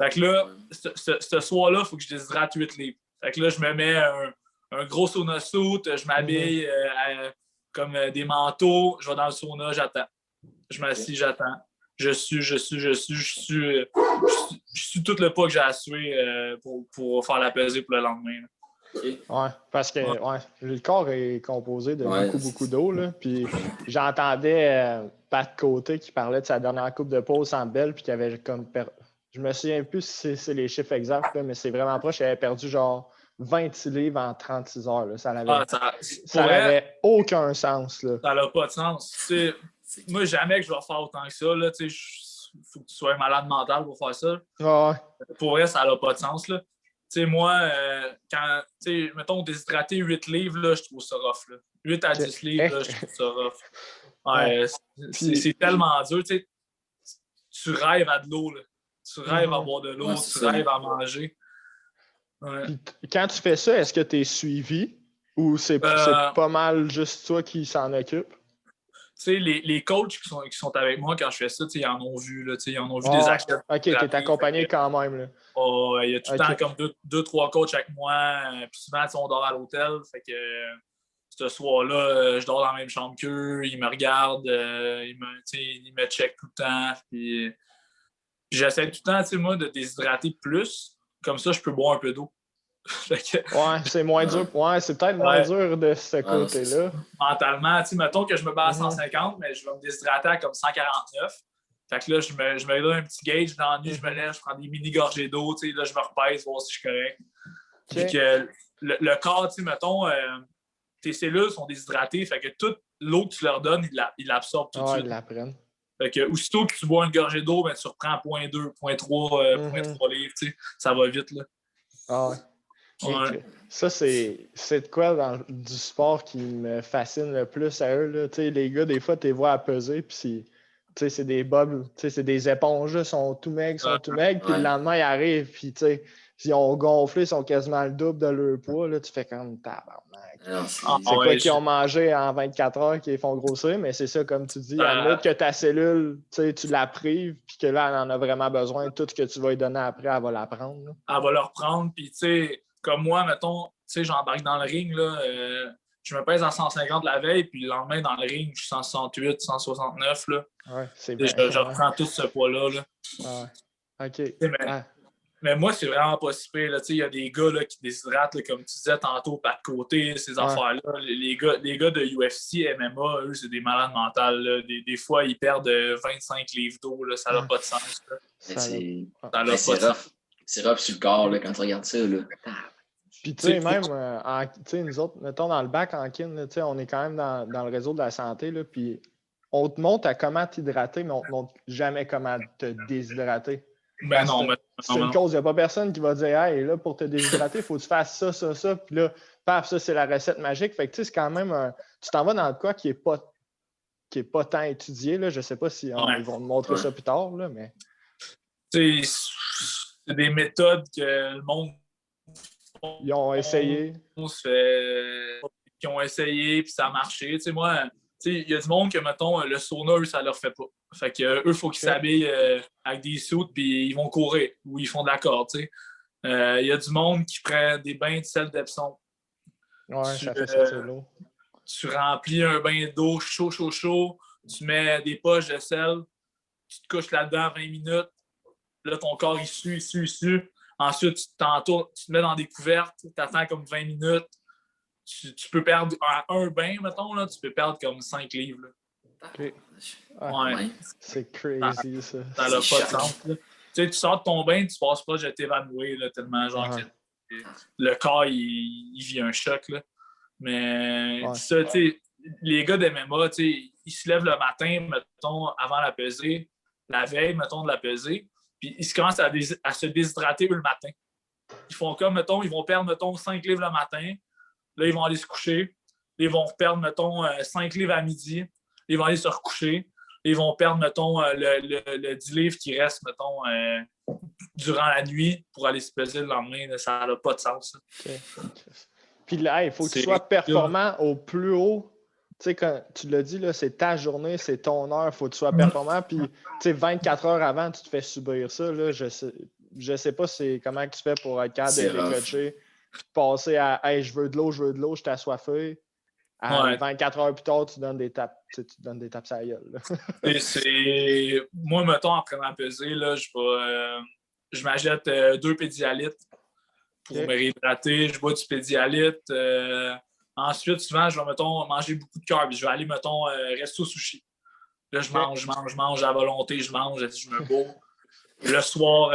que là, ce soir-là, il faut que je déshydrate 8 livres. Fait que là, je me mets un gros sauna suit, je m'habille comme des manteaux, je vais dans le sauna, j'attends. Je m'assis, j'attends. Je suis tout le poids que j'ai à suer pour faire la pesée pour le lendemain. Ouais, parce que le corps est composé de beaucoup d'eau. Là. Puis j'entendais Pat Côté qui parlait de sa dernière coupe de pause en Belle, puis qu'il avait comme je me souviens plus si c'est les chiffres exacts, là, mais c'est vraiment proche. Il avait perdu genre 26 livres en 36 heures. Là. Ça n'avait aucun sens. Là. Ça n'a pas de sens. Moi, jamais que je vais faire autant que ça. Il faut que tu sois un malade mental pour faire ça. Ouais. Pour vrai, ça n'a pas de sens. Là. Moi, quand, mettons, déshydrater 8 livres, là, je trouve ça rough. Là. 8 à 10 livres, là, je trouve ça rough. Ouais, c'est tellement dur. Tu rêves à de l'eau. Là. Tu rêves à boire de l'eau, tu rêves à manger. Ouais. Puis, quand tu fais ça, est-ce que tu es suivi ou c'est pas mal juste toi qui s'en occupe? Les coachs qui sont avec moi quand je fais ça, ils en ont vu. Là, ils en ont vu des actions. OK, tu es accompagné quand même. Là. Il y a tout le temps comme deux, trois coachs avec moi. Puis souvent, on dort à l'hôtel. Fait que ce soir-là, je dors dans la même chambre qu'eux. Ils me regardent. Ils me checkent tout le temps. Puis j'essaie tout le temps, moi, de déshydrater plus. Comme ça, je peux boire un peu d'eau. Ouais, c'est moins dur. Ouais, c'est peut-être moins dur de ce côté-là. Mentalement, mettons que je me bats à 150, mais je vais me déshydrater à comme 149. Fait que là, je me donne un petit gauge dans la nuit, je me lève, je prends des mini-gorgées d'eau, là, je me repèse, voir si je suis correct. Puis que le corps, mettons, tes cellules sont déshydratées, fait que toute l'eau que tu leur donnes, ils l'absorbent tout de suite. Ils l'apprennent. Fait que aussitôt que tu bois une gorgée d'eau, ben, tu reprends 0.2, 0.3, 0.3 livres, ça va vite, là. Ah ouais. Ouais. Ça, c'est de quoi du sport qui me fascine le plus à eux. Là. Les gars, des fois, tu les vois à peser, puis c'est des bobs, c'est des éponges, ils sont tout maigres, puis le lendemain, ils arrivent, puis ils ont gonflé, ils sont quasiment le double de leur poids. Là, tu fais comme tabarnak. C'est quoi qu'ils ont mangé en 24 heures qui les font grossir, mais c'est ça, comme tu dis, admettre que ta cellule, tu la prives, puis que là, elle en a vraiment besoin, tout ce que tu vas lui donner après, elle va la prendre. Là. Elle va le reprendre, puis tu sais, comme moi, mettons, j'embarque dans le ring, là, je me pèse à 150 la veille, puis le lendemain, dans le ring, je suis 168, 169. Là. Ouais, c'est bien. Je reprends tout ce poids-là. Là. Ouais. OK. Mais moi, c'est vraiment pas si pire. Il y a des gars là, qui déshydratent, là, comme tu disais tantôt, pas de côté, ces affaires-là. Les gars de UFC, MMA, eux, c'est des malades mentales. Là. Des fois, ils perdent 25 livres d'eau. Là. Ça n'a pas de sens. C'est rough sur le corps là, quand tu regardes ça. Là. Puis, tu sais, même, nous autres, mettons, dans le bac en kin, là, on est quand même dans le réseau de la santé, là, puis on te montre à comment t'hydrater, mais on te montre jamais comment te déshydrater. Ben non, c'est une cause. Il n'y a pas personne qui va dire « Hey, là, pour te déshydrater, il faut que tu fasses ça, ça, ça. » Puis là, paf, ça, c'est la recette magique. Fait que, tu sais, c'est quand même tu t'en vas dans le quoi qui n'est pas tant étudié, là. Je ne sais pas si ils vont te montrer ça plus tard, là, mais... C'est des méthodes que le monde... Ils ont essayé. Qui ont essayé, puis ça a marché. Tu sais, moi... Il y a du monde que, mettons, le sauna, eux, ça leur fait pas. Fait que eux, il faut qu'ils s'habillent avec des suits puis ils vont courir ou ils font de la corde, tu sais. Il y a du monde qui prend des bains de sel d'Epsom. Ouais, ça fait sortir l'eau. Tu remplis un bain d'eau chaud, tu mets des poches de sel, tu te couches là-dedans 20 minutes. Là, ton corps, il sue. Ensuite, tu te mets dans des couvertes, tu attends comme 20 minutes. Tu peux perdre un bain, mettons, là, tu peux perdre comme 5 livres. Là. Okay. Ouais. C'est crazy, ça. Ça n'a pas de sens. Là. Tu sors de ton bain, tu passes pas, je vais t'évanouir, tellement genre que le corps, il vit un choc. Là. Mais ça, les gars de MMA, ils se lèvent le matin, mettons, avant la pesée, la veille, mettons, de la pesée, puis ils commencent à se déshydrater eux, le matin. Ils font comme, mettons, ils vont perdre, mettons, 5 livres le matin. Là, ils vont aller se coucher. Ils vont perdre, mettons, 5 livres à midi. Ils vont aller se recoucher. Ils vont perdre, mettons, le 10 livres qui reste, mettons, durant la nuit pour aller se peser le lendemain. Là, ça n'a pas de sens. Okay. Puis là, il faut que tu sois performant au plus haut. Tu sais, quand tu l'as dit, là, c'est ta journée, c'est ton heure. Il faut que tu sois performant. Puis, tu sais, 24 heures avant, tu te fais subir ça. Là, je sais pas comment tu fais pour être capable de décocher. Puis passer à hey, je veux de l'eau, je suis assoiffé. À 24 heures plus tard, tu donnes des tapes sur la gueule. Moi, mettons, après ma pesée, là, je m'achète 2 Pédialytes pour me réhydrater. Je bois du Pédialyte. Ensuite, souvent, je vais, mettons, manger beaucoup de carbs. Je vais aller, mettons, resto sushi. Là, je mange à volonté, je me bourre. Le soir,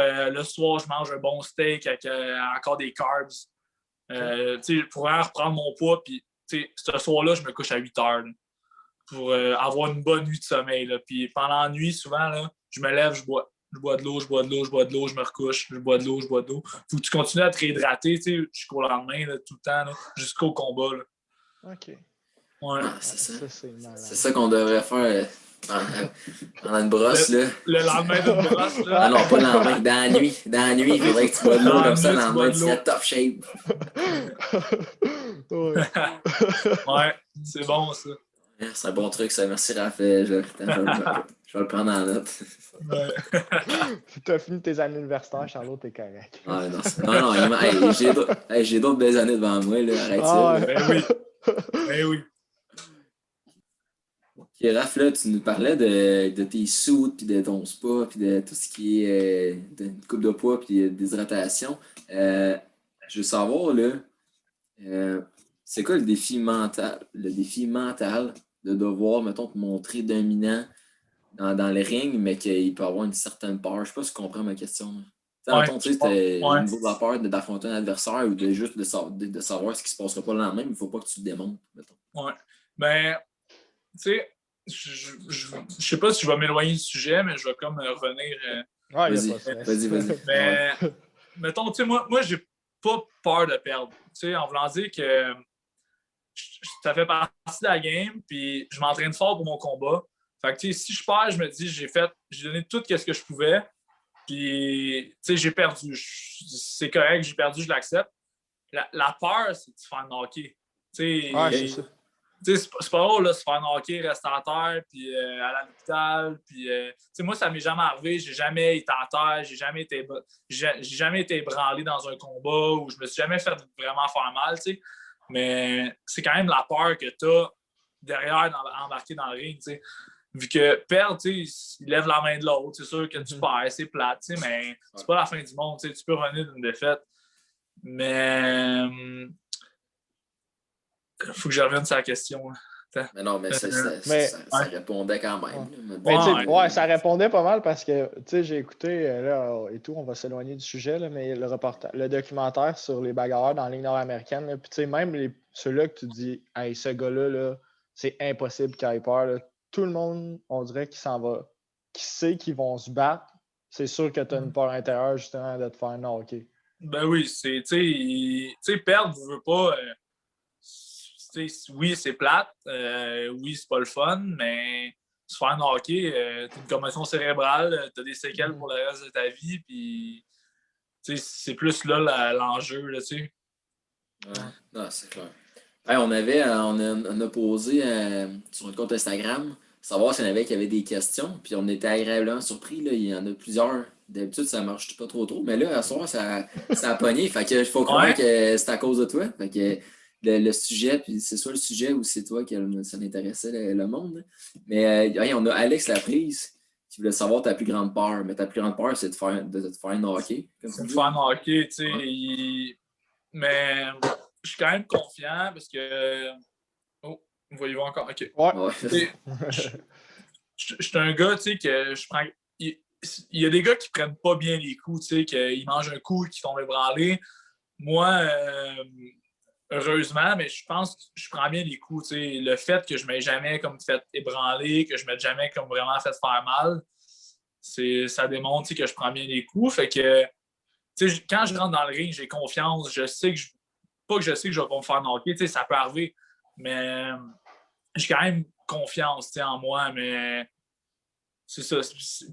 je mange un bon steak avec encore des carbs. Pour vraiment reprendre mon poids, puis ce soir-là, je me couche à 8 heures là, pour avoir une bonne nuit de sommeil. Là. Puis pendant la nuit, souvent, là, je me lève, je bois de l'eau, je me recouche, je bois de l'eau. Faut que tu continues à te réhydrater jusqu'au lendemain, là, tout le temps, là, jusqu'au combat. Là. OK. Ouais. C'est ça. C'est ça qu'on devrait faire pendant une brosse. Le lendemain d'une brosse. Là. Ah non, pas le lendemain, dans la nuit. Dans la nuit, il faudrait que tu bois de l'eau comme ça, le lendemain, tu serais top shape. Ouais, c'est bon ça. C'est un bon truc, ça. Merci, Raphaël. Je vais le prendre en note. Ouais. Si tu as fini tes années universitaires, Charlot, t'es correct. Ah, non, j'ai d'autres belles années devant moi. Là. Arrête ça. Ben oui. Ok, Raph, là, tu nous parlais de tes suits, puis de ton spa, puis de tout ce qui est de coupe de poids, puis déshydratation. Je veux savoir, là, c'est quoi le défi mental de devoir, mettons, te montrer dominant dans le ring, mais qu'il peut avoir une certaine peur. Je sais pas si tu comprends ma question. Mettons, tu sais, au niveau de la peur d'affronter un adversaire ou de juste de savoir ce qui se passera pas le lendemain, mais il faut pas que tu te démontres, mettons. Ouais. Ben, tu sais, je sais pas si je vais m'éloigner du sujet, mais je vais comme revenir. Vas-y. Mais, mettons, tu sais, moi, j'ai pas peur de perdre. Tu sais, en voulant dire que ça fait partie de la game, puis je m'entraîne fort pour mon combat. Fait que, tu sais, si je perds, je me dis, j'ai donné tout ce que je pouvais, puis, tu sais, j'ai perdu. C'est correct, j'ai perdu, je l'accepte. La peur, c'est de se faire knocker. Tu sais, c'est pas drôle, là, se faire knocker, rester à terre, puis à l'hôpital. Puis, moi, ça m'est jamais arrivé. J'ai jamais été à terre, j'ai jamais été ébranlé dans un combat ou je me suis jamais fait vraiment faire mal. T'sais. Mais c'est quand même la peur que tu as derrière embarquer dans le ring. T'sais. Vu que perdre, il lève la main de l'autre. C'est sûr que tu perds, c'est plate, mais c'est pas la fin du monde. Tu peux revenir d'une défaite. Mais. Faut que je revienne sur la question. Mais non, mais ça répondait quand même. Mais ça répondait pas mal parce que j'ai écouté là et tout, on va s'éloigner du sujet, là, mais le documentaire sur les bagarreurs dans la Ligue nord-américaine, puis même ceux-là que tu dis hey, ce gars-là, là, c'est impossible qu'il ait peur. Là. Tout le monde, on dirait qu'il s'en va, qui sait qu'ils vont se battre. C'est sûr que tu as une peur intérieure justement de te faire knocker. Ben oui, c'est perdre, je veux pas. Oui, c'est plate. Oui, c'est pas le fun, mais se faire knocker, t'as une commotion cérébrale, t'as des séquelles pour le reste de ta vie, puis c'est plus là l'enjeu, là, tu sais. Non, c'est clair. Hey, on a posé sur notre compte Instagram, savoir s'il y en avait qui avaient des questions, puis on était agréablement surpris, là, il y en a plusieurs. D'habitude, ça marche pas trop. Mais là, à ce soir, ça a pogné. Fait que faut croire que c'est à cause de toi. Fait que le sujet, puis c'est soit le sujet ou c'est toi qui ça intéressait le monde. Mais on a Alex Laprise qui voulait savoir ta plus grande peur. Mais ta plus grande peur, c'est de te faire knocker. C'est de faire knocker, tu sais. Mais je suis quand même confiant parce que. Oh, voyez-vous encore? OK. Ouais. Je suis un gars, tu sais, que je prends. Il y a des gars qui prennent pas bien les coups, tu sais, qu'ils mangent un coup et qu'ils tombent ébranlés. Moi, heureusement, mais je pense que je prends bien les coups. Tu sais. Le fait que je ne m'ai jamais comme fait ébranler, que je ne m'ai jamais comme vraiment fait faire mal, ça démontre que je prends bien les coups. Fait que tu sais, quand je rentre dans le ring, j'ai confiance. Je sais que je sais que je vais pas me faire knocker, tu sais, ça peut arriver. Mais j'ai quand même confiance en moi, mais c'est ça.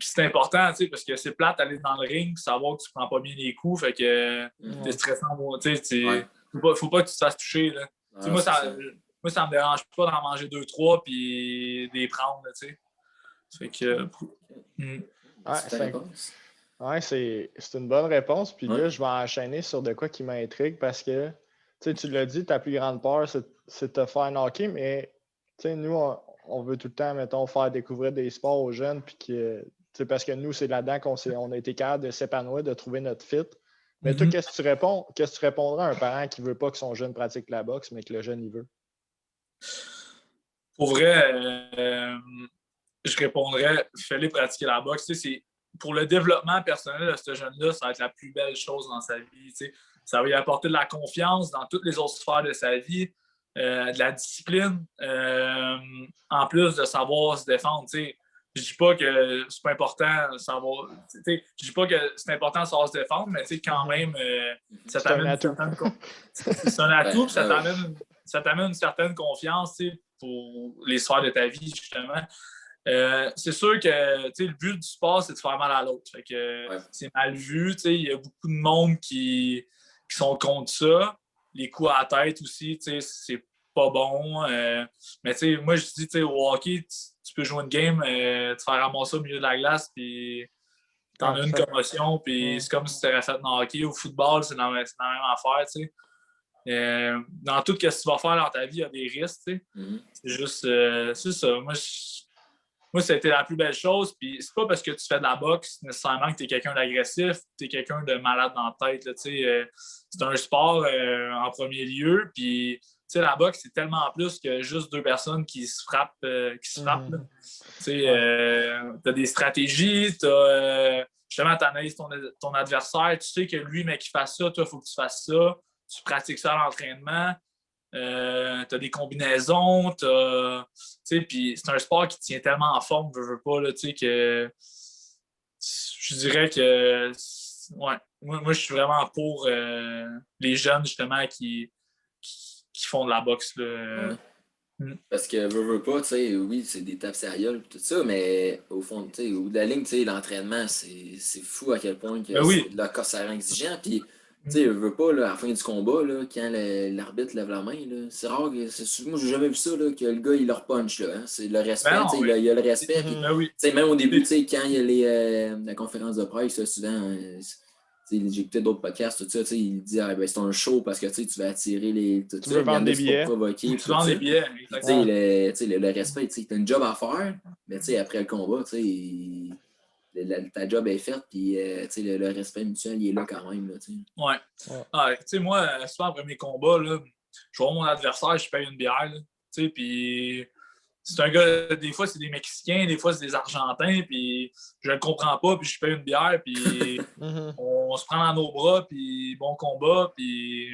C'est important, parce que c'est plate d'aller dans le ring, savoir que tu prends pas bien les coups, fait que t'es stressant. Faut pas que tu te fasses toucher. Là. Moi, ça me dérange pas d'en manger 2-3 puis de les prendre, tu sais. Fait que. C'est une bonne réponse. Puis là, je vais enchaîner sur de quoi qui m'intrigue parce que tu l'as dit, ta plus grande peur, c'est de te faire knocker, mais nous, on veut tout le temps, mettons, faire découvrir des sports aux jeunes, puis parce que nous, c'est là-dedans qu'on a été capable de s'épanouir, de trouver notre fit. Mais toi, qu'est-ce que tu réponds? Qu'est-ce que tu répondrais à un parent qui ne veut pas que son jeune pratique la boxe, mais que le jeune, il veut? Pour vrai, je répondrais, fais-les pratiquer la boxe. Pour le développement personnel de ce jeune-là, ça va être la plus belle chose dans sa vie. Ça va lui apporter de la confiance dans toutes les autres sphères de sa vie, de la discipline, en plus de savoir se défendre. T'sais. Je dis pas que c'est pas important de savoir. Je dis pas que c'est important de savoir se défendre, mais quand même, ça t'amène une certaine c'est un atout, puis ça t'amène une certaine confiance pour les sphères de ta vie, justement. C'est sûr que le but du sport, c'est de faire mal à l'autre. Fait que c'est mal vu. Il y a beaucoup de monde qui sont contre ça. Les coups à la tête aussi, c'est pas bon. Mais moi, je dis, au hockey, tu peux jouer une game, te faire ramasser au milieu de la glace, puis t'en as une commotion, puis c'est comme si tu t'aurais fait dans le hockey. Au football, c'est la même affaire. Dans tout ce que tu vas faire dans ta vie, il y a des risques. C'est juste, c'est ça. Moi, c'était la plus belle chose. Puis c'est pas parce que tu fais de la boxe nécessairement que tu es quelqu'un d'agressif, tu es quelqu'un de malade dans la tête. Là, c'est un sport en premier lieu. Puis la boxe, c'est tellement plus que juste deux personnes qui se frappent. Tu as des stratégies, justement, tu analyses ton adversaire, tu sais que lui, mais qu'il fasse ça, toi, il faut que tu fasses ça. Tu pratiques ça à l'entraînement. Tu as des combinaisons, puis c'est un sport qui tient tellement en forme, je veux pas, là, que je dirais que moi, je suis vraiment pour les jeunes, justement, qui font de la boxe. Là. Parce que veux pas, oui, c'est des tapes sérieuses tout ça, mais au fond, au bout de la ligne, l'entraînement, c'est fou à quel point que le corps ça rend exigeant. Puis, veux pas, là, à la fin du combat, là, quand l'arbitre lève la main, là, c'est rare que. Moi, j'ai jamais vu ça, là, que le gars, il leur punch. Là, hein. C'est le respect, il y a le respect. Puis, même au début, quand il y a la conférence de presse, là, souvent, j'ai écouté d'autres podcasts, tout ça, il dit c'est un show parce que tu vas attirer les. Tu veux vendre des billets. Tu vends des billets, exactement. Le respect, tu as une job à faire, mais après le combat, ta job est faite, puis le respect mutuel, il est là quand même. Moi, souvent après mes combats, là, je vois mon adversaire, je paye une bière, puis c'est un gars, des fois c'est des Mexicains, des fois c'est des Argentins, puis je le comprends pas, puis je paye une bière, puis on se prend dans nos bras, puis bon combat, puis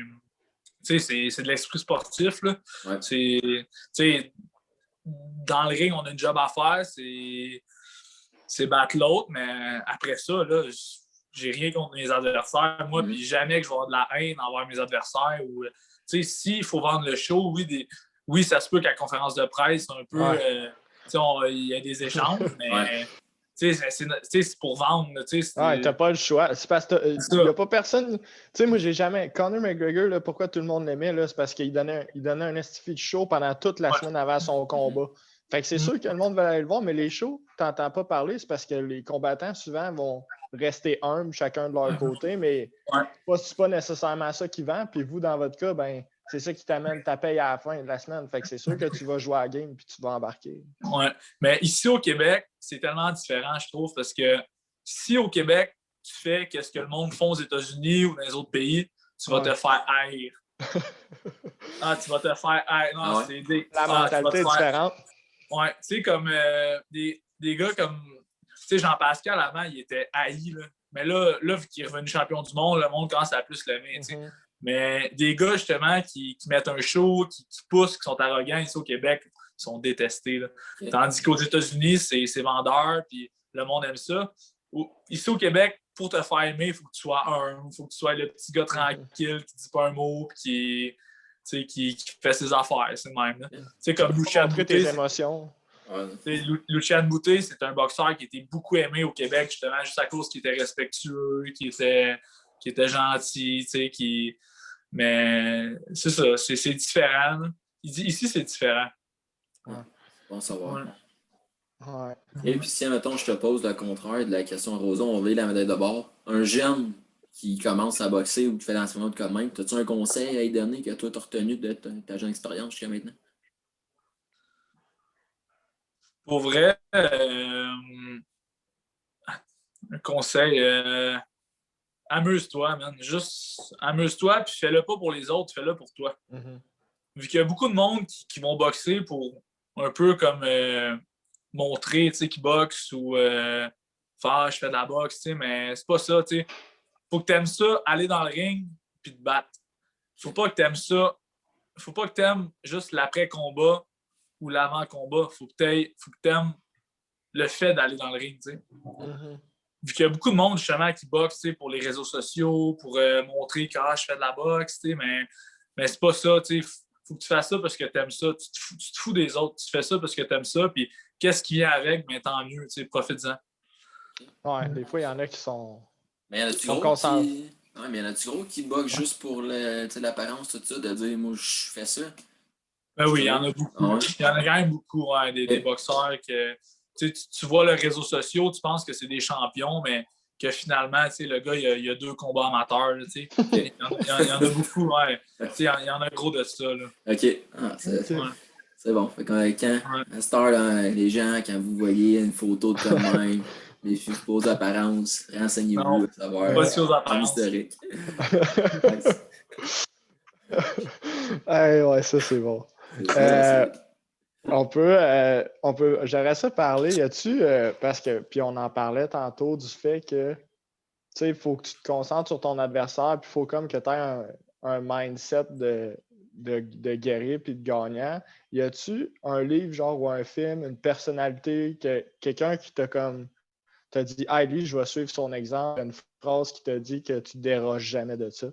c'est de l'esprit sportif. Là. Dans le ring, on a une job à faire, c'est battre l'autre, mais après ça, là, j'ai rien contre mes adversaires, moi, puis jamais que je vais avoir de la haine envers mes adversaires. S'il faut vendre le show, oui, ça se peut qu'à la conférence de presse, un peu, il y a des échanges, mais c'est pour vendre. T'as pas le choix. C'est parce qu'il n'y a pas personne. Moi, j'ai jamais. Conor McGregor, là, pourquoi tout le monde l'aimait, là, c'est parce qu'il donnait un estifi de show pendant toute la semaine avant son combat. Fait que c'est sûr que le monde va aller le voir, mais les shows, tu n'entends pas parler, c'est parce que les combattants, souvent, vont rester humbles, chacun de leur côté, mais c'est pas nécessairement ça qui vend. Puis vous, dans votre cas, ben c'est ça qui t'amène ta paye à la fin de la semaine. Fait que c'est sûr que tu vas jouer à la game puis tu vas embarquer. Oui, mais ici au Québec, c'est tellement différent, je trouve, parce que si au Québec, tu fais ce que le monde fait aux États-Unis ou dans les autres pays, tu vas te faire haïr. Tu vas te faire haïr. Non, c'est la mentalité est différente. Ouais, tu sais, comme des gars comme. Tu sais, Jean-Pascal, avant, il était haï, là. Mais là, vu qu'il est revenu champion du monde, le monde commence à plus l'aimer, tu sais. Mais des gars, justement, qui mettent un show, qui poussent, qui sont arrogants ici au Québec, ils sont détestés. Là. Tandis qu'aux États-Unis, c'est vendeur, puis le monde aime ça. Ici au Québec, pour te faire aimer, il faut que tu sois il faut que tu sois le petit gars tranquille, qui ne dit pas un mot, puis qui fait ses affaires. C'est le même. C'est comme Lucian Boutet. Tes émotions. Lucian Boutet, c'est un boxeur qui était beaucoup aimé au Québec, justement, juste à cause qu'il était respectueux, qui était gentil, mais c'est ça, c'est différent. Ici, c'est différent. Bon savoir. Ouais. Et puis si, mettons, je te pose le contraire de la question à Rosa, on veut la médaille de bord. Un jeune qui commence à boxer ou qui fait l'entraînement de quand même, as-tu un conseil à lui donner que toi, tu as retenu de ta jeune expérience jusqu'à maintenant? Pour vrai, un conseil, amuse-toi, man. Juste amuse-toi, puis fais-le pas pour les autres, fais-le pour toi. Vu qu'il y a beaucoup de monde qui vont boxer pour un peu comme montrer, tu sais, qu'ils boxent ou faire je fais de la boxe, tu sais, mais c'est pas ça, tu sais. Faut que tu aimes ça, aller dans le ring, puis te battre. Faut pas que tu aimes ça. Faut pas que tu aimes juste l'après-combat ou l'avant-combat. Faut que tu aimes le fait d'aller dans le ring, tu sais. Mm-hmm. Vu qu'il y a beaucoup de monde, justement, qui boxe, tu sais, pour les réseaux sociaux, pour montrer que je fais de la boxe, tu sais, mais c'est pas ça, tu sais. Faut que tu fasses ça parce que tu aimes ça. Tu te fous des autres. Tu fais ça parce que tu aimes ça. Puis qu'est-ce qui vient avec? Mais tant mieux, tu sais, profite-en. Ouais, des fois, il y en a qui sont. Mais il y en a-tu gros qui... Ouais, mais il y en a-tu gros qui boxent juste pour l'apparence, tout ça, de dire, moi, je fais ça? Ben oui, il y en a beaucoup. Ouais. Il y en a quand même beaucoup, ouais, des boxeurs que tu vois les réseaux sociaux, tu penses que c'est des champions, mais que finalement, le gars, il y a 2 combats amateurs. Il y en a beaucoup, ouais. Il y en a gros de ça. Là. OK. Ah, c'est bon. Fait quand à Star, là, les gens, quand vous voyez une photo de comme même, les fausses apparences, renseignez-vous à savoir. Pas si aux apparences. Historique. Ouais, ça, c'est bon. On peut, j'aimerais ça parler. Y a-tu, parce que, puis on en parlait tantôt du fait que, tu sais, il faut que tu te concentres sur ton adversaire, puis il faut comme que tu aies un mindset de guerrier puis de gagnant. Y a-tu un livre, genre, ou un film, une personnalité, quelqu'un qui t'a dit, ah, lui, je vais suivre son exemple, une phrase qui t'a dit que tu ne déroges jamais de ça?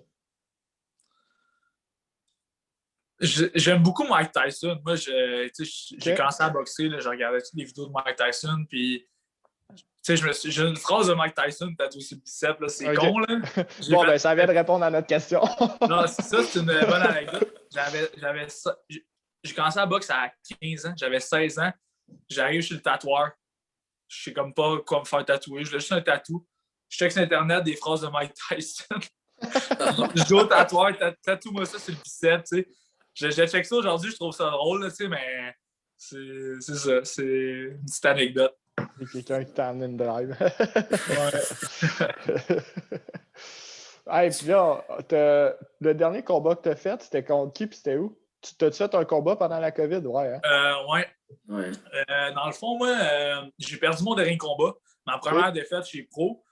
J'aime beaucoup Mike Tyson. Moi, j'ai commencé à boxer, là, je regardais toutes les vidéos de Mike Tyson, puis j'ai une phrase de Mike Tyson tatouée sur le bicep, là, c'est con, là. Ben, ça vient de répondre à notre question. Non, ça, c'est une bonne anecdote. J'ai commencé à boxer à 15 ans, j'avais 16 ans, j'arrive chez le tatoueur, je sais comme pas quoi me faire tatouer, je voulais juste un tatou. Je check sur Internet des phrases de Mike Tyson. Je dis au tatoueur, tatoue-moi ça sur le bicep, tu sais. Je check ça aujourd'hui, je trouve ça drôle, là, mais c'est ça, c'est une petite anecdote. C'est quelqu'un qui t'a amené une drive. Hey, puis là, le dernier combat que tu as fait, c'était contre qui puis c'était où? T'as-tu fait un combat pendant la COVID? Ouais. Hein? Ouais. Dans le fond, moi, j'ai perdu mon dernier combat. Ma première défaite chez Pro.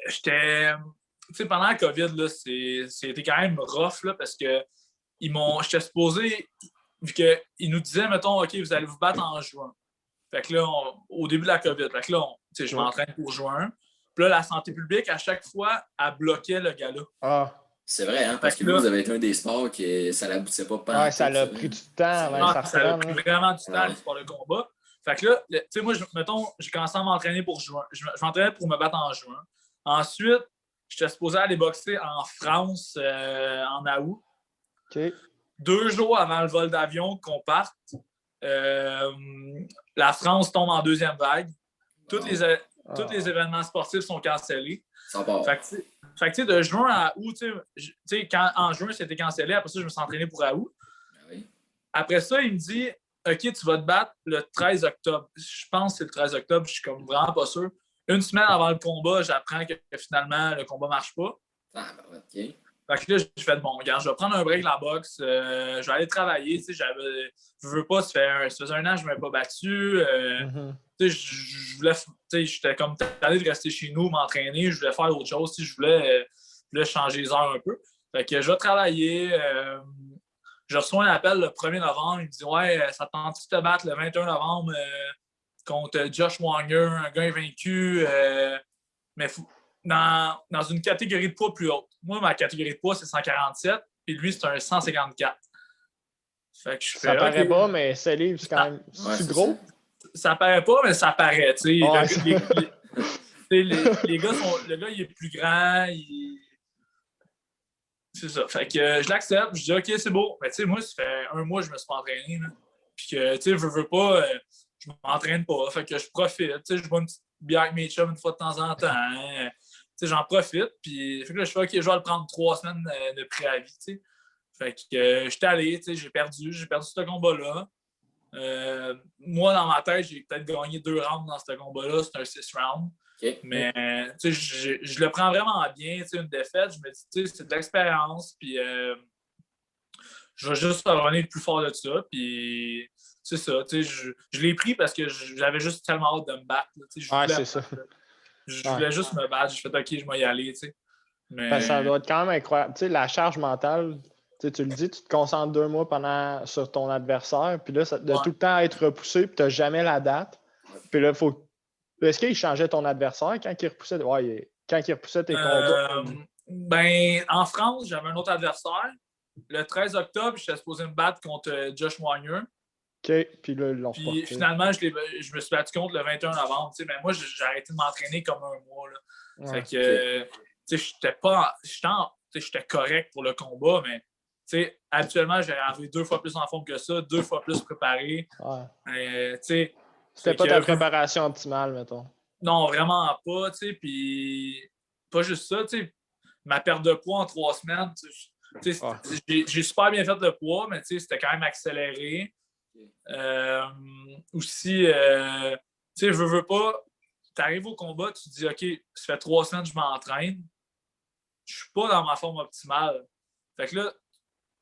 J'étais... Tu sais, pendant la COVID, là, c'était quand même rough là, parce que j'étais supposé, vu qu'ils nous disaient, mettons, OK, vous allez vous battre en juin. Fait que là, au début de la COVID, fait que là, je m'entraîne pour juin. Puis là, la santé publique, à chaque fois, elle bloquait le gala. Ah. C'est vrai, hein, parce que vous avez été un des sports que ça n'aboutissait pas. Ouais, ça l'a pris du temps. Ça a pris vraiment du temps, le sport de combat. Fait que là, tu sais, moi, mettons, j'ai commencé à m'entraîner pour juin. Je m'entraînais pour me battre en juin. Ensuite, j'étais supposé aller boxer en France en août. Okay. 2 jours avant le vol d'avion qu'on parte, la France tombe en deuxième vague. Tous les événements sportifs sont cancellés. Ça part. Fait que de juin à août, tu sais, quand en juin, c'était cancellé. Après ça, je me suis entraîné pour août. Oui. Après ça, il me dit, OK, tu vas te battre le 13 octobre. Je pense que c'est le 13 octobre. Je suis comme vraiment pas sûr. Une semaine avant le combat, j'apprends que finalement, le combat ne marche pas. Ah, ben, OK. Fait que là, j'ai fait, bon, regarde, je vais prendre un break de la boxe. Je vais aller travailler. Tu sais, je veux pas, ça faisait 1 an que je ne m'avais pas battu. Tu sais, je voulais, tu sais, j'étais comme tanné de rester chez nous, m'entraîner. Je voulais faire autre chose. Tu sais, je voulais changer les heures un peu. Fait que je vais travailler. Je reçois un appel le 1er novembre. Il me dit, ouais, ça te tente de te battre le 21 novembre contre Josh Wanger, un gars invaincu. Mais dans une catégorie de poids plus haute. Moi, ma catégorie de poids, c'est 147, puis lui, c'est un 154. Fait que ça paraît pas, mais ce livre, c'est quand même gros. Ça paraît pas, mais ça paraît. Les gars le gars, il est plus grand. C'est ça. Fait que je l'accepte. Je dis, OK, c'est beau. Mais tu sais, moi, ça fait 1 mois que je me suis pas entraîné. Là. Puis que, tu sais, je veux pas, je m'entraîne pas. Fait que je profite. Tu sais, je bois une petite bière avec mes chums une fois de temps en temps. Hein. J'en profite. Puis, fait que là, je fais, OK, je vais le prendre 3 semaines de préavis. T'sais. Fait que j'étais allé, j'ai perdu ce combat-là. Moi, dans ma tête, j'ai peut-être gagné 2 rounds dans ce combat-là. C'est un 6 rounds. Okay. Mais je le prends vraiment bien. Une défaite, je me dis, c'est de l'expérience. Puis, je vais juste revenir plus fort de ça. Puis, c'est ça. Je l'ai pris parce que j'avais juste tellement hâte de me battre. C'est ça. Je voulais juste me battre. J'ai fait OK, je vais y aller. T'sais. Mais... Ça doit être quand même incroyable. Tu sais, la charge mentale, tu le dis, tu te concentres 2 mois sur ton adversaire, puis là, de tout le temps être repoussé, puis tu n'as jamais la date. Puis là, est-ce qu'il changeait ton adversaire quand il repoussait? Ouais, quand il repoussait tes combats? En France, j'avais un autre adversaire. Le 13 octobre, j'étais supposé me battre contre Josh Warner. OK, puis là, ils l'ont reporté. Puis finalement, je me suis battu contre le 21 novembre. Mais moi, j'ai arrêté de m'entraîner comme un mois. Là. Fait que, j'étais correct pour le combat, mais habituellement, j'ai arrivé 2 fois plus en forme que ça, 2 fois plus préparé. C'était pas ta préparation optimale, mettons. Non, vraiment pas. Puis pas juste ça. Ma perte de poids en 3 semaines, j'ai super bien fait le poids, mais c'était quand même accéléré. Aussi, veux pas, tu arrives au combat, tu te dis, OK, ça fait 3 semaines que je m'entraîne, je suis pas dans ma forme optimale. Fait que là,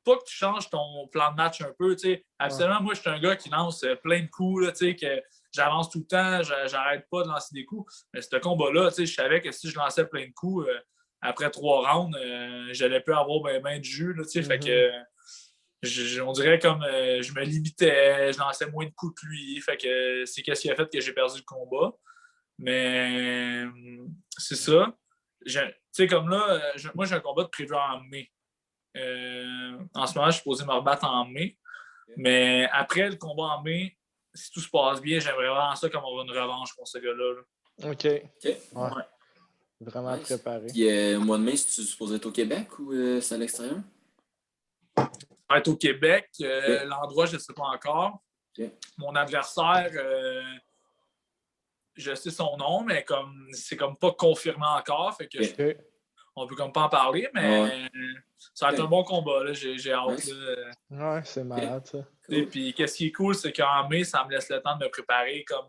pas que tu changes ton plan de match un peu. Absolument, moi, je suis un gars qui lance plein de coups, là, que j'avance tout le temps, j'arrête pas de lancer des coups. Mais ce combat-là, je savais que si je lançais plein de coups, après 3 rounds, j'allais plus avoir ben de jus. Là, Fait que on dirait comme je me limitais, je lançais moins de coups que lui. Fait que c'est ce qui a fait que j'ai perdu le combat. Mais c'est ça. Comme là, moi, j'ai un combat de prévu en mai. En ce moment, je suis supposé me rebattre en mai. Mais après le combat en mai, si tout se passe bien, j'aimerais vraiment ça comme on va une revanche pour ce gars-là. Là. OK. Ouais. Vraiment préparé. Puis, au mois de mai, si tu supposé être au Québec ou c'est à l'extérieur? Ça va être au Québec. L'endroit, je ne sais pas encore. Mon adversaire, je sais son nom, mais c'est comme pas confirmé encore. Fait que on peut comme pas en parler, mais ça va être un bon combat. Là. J'ai hâte. Ouais, c'est malade, ça. Puis, qu'est-ce qui est cool, c'est qu'en mai, ça me laisse le temps de me préparer comme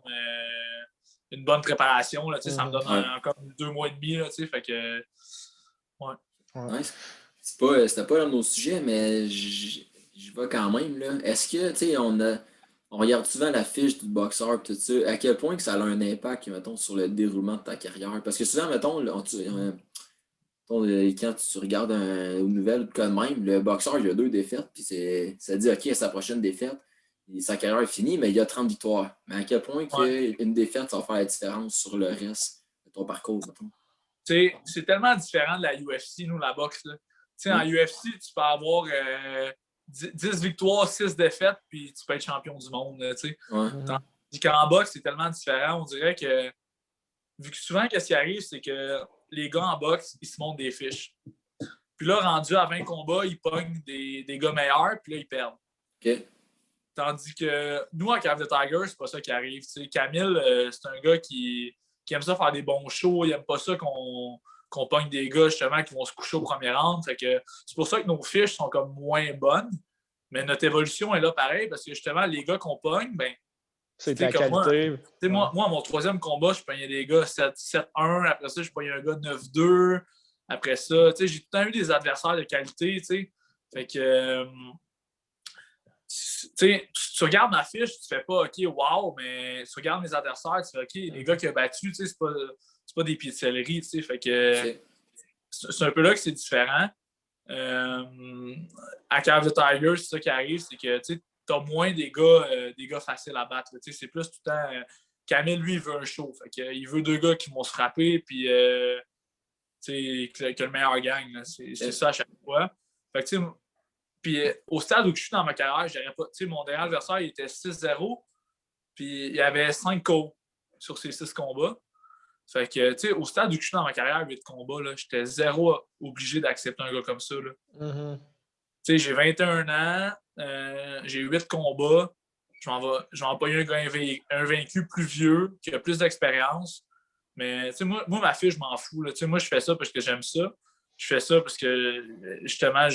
une bonne préparation. Là, ça me donne encore 2 mois et demi. Là, fait que, C'était pas un de nos sujets, mais j'y vais quand même. Là. Est-ce que, tu sais, on regarde souvent la fiche du boxeur et tout ça, à quel point que ça a un impact, mettons, sur le déroulement de ta carrière? Parce que souvent, mettons, quand tu regardes une nouvelle cas de même, le boxeur, il a 2 défaites, puis ça dit, OK, sa prochaine défaite, sa carrière est finie, mais il a 30 victoires. Mais à quel point qu'une défaite, ça va faire la différence sur le reste de ton parcours, mettons? C'est tellement différent de la UFC, nous, la boxe. Là. En UFC, tu peux avoir 10 victoires, 6 défaites, puis tu peux être champion du monde. Tandis qu'en boxe, c'est tellement différent. On dirait que, vu que souvent, qu'est-ce qui arrive, c'est que les gars en boxe, ils se montrent des fiches. Puis là, rendu à 20 combats, ils pognent des gars meilleurs, puis là, ils perdent. Okay. Tandis que nous, en Cave de Tiger, c'est pas ça qui arrive. Camille, c'est un gars qui aime ça faire des bons shows. Il aime pas ça qu'on pogne des gars, justement, qui vont se coucher au premier round. Fait que c'est pour ça que nos fiches sont comme moins bonnes. Mais notre évolution est là pareil, parce que justement, les gars qu'on pogne, ben, c'est ta qualité. Moi, mon 3e combat, je pognais des gars 7-1. Après ça, je pognais un gars 9-2. Après ça, j'ai tout le temps eu des adversaires de qualité. Fait que, tu regardes ma fiche, tu fais pas OK, wow, mais tu regardes mes adversaires, tu fais OK, les gars qui ont battu, c'est pas des pieds de céleri. Fait que c'est un peu là que c'est différent. À Cave de Tiger, c'est ça qui arrive, c'est que tu as moins des gars faciles à battre. C'est plus tout le temps. Camille, lui, il veut un show. Fait que, il veut 2 gars qui vont se frapper, puis que le meilleur gagne. C'est ça à chaque fois. Fait que, puis au stade où je suis dans ma carrière, j'aurais pas. Mon dernier adversaire, il était 6-0, puis il y avait 5 KO sur ces 6 combats. Fait que, au stade où je suis dans ma carrière, 8 combats, là, j'étais 0 obligé d'accepter un gars comme ça. Là. J'ai 21 ans, j'ai 8 combats, je vais employer un gars invaincu plus vieux, qui a plus d'expérience. Mais moi, ma fille, je m'en fous. Là. Moi, je fais ça parce que j'aime ça. Je fais ça parce que, justement,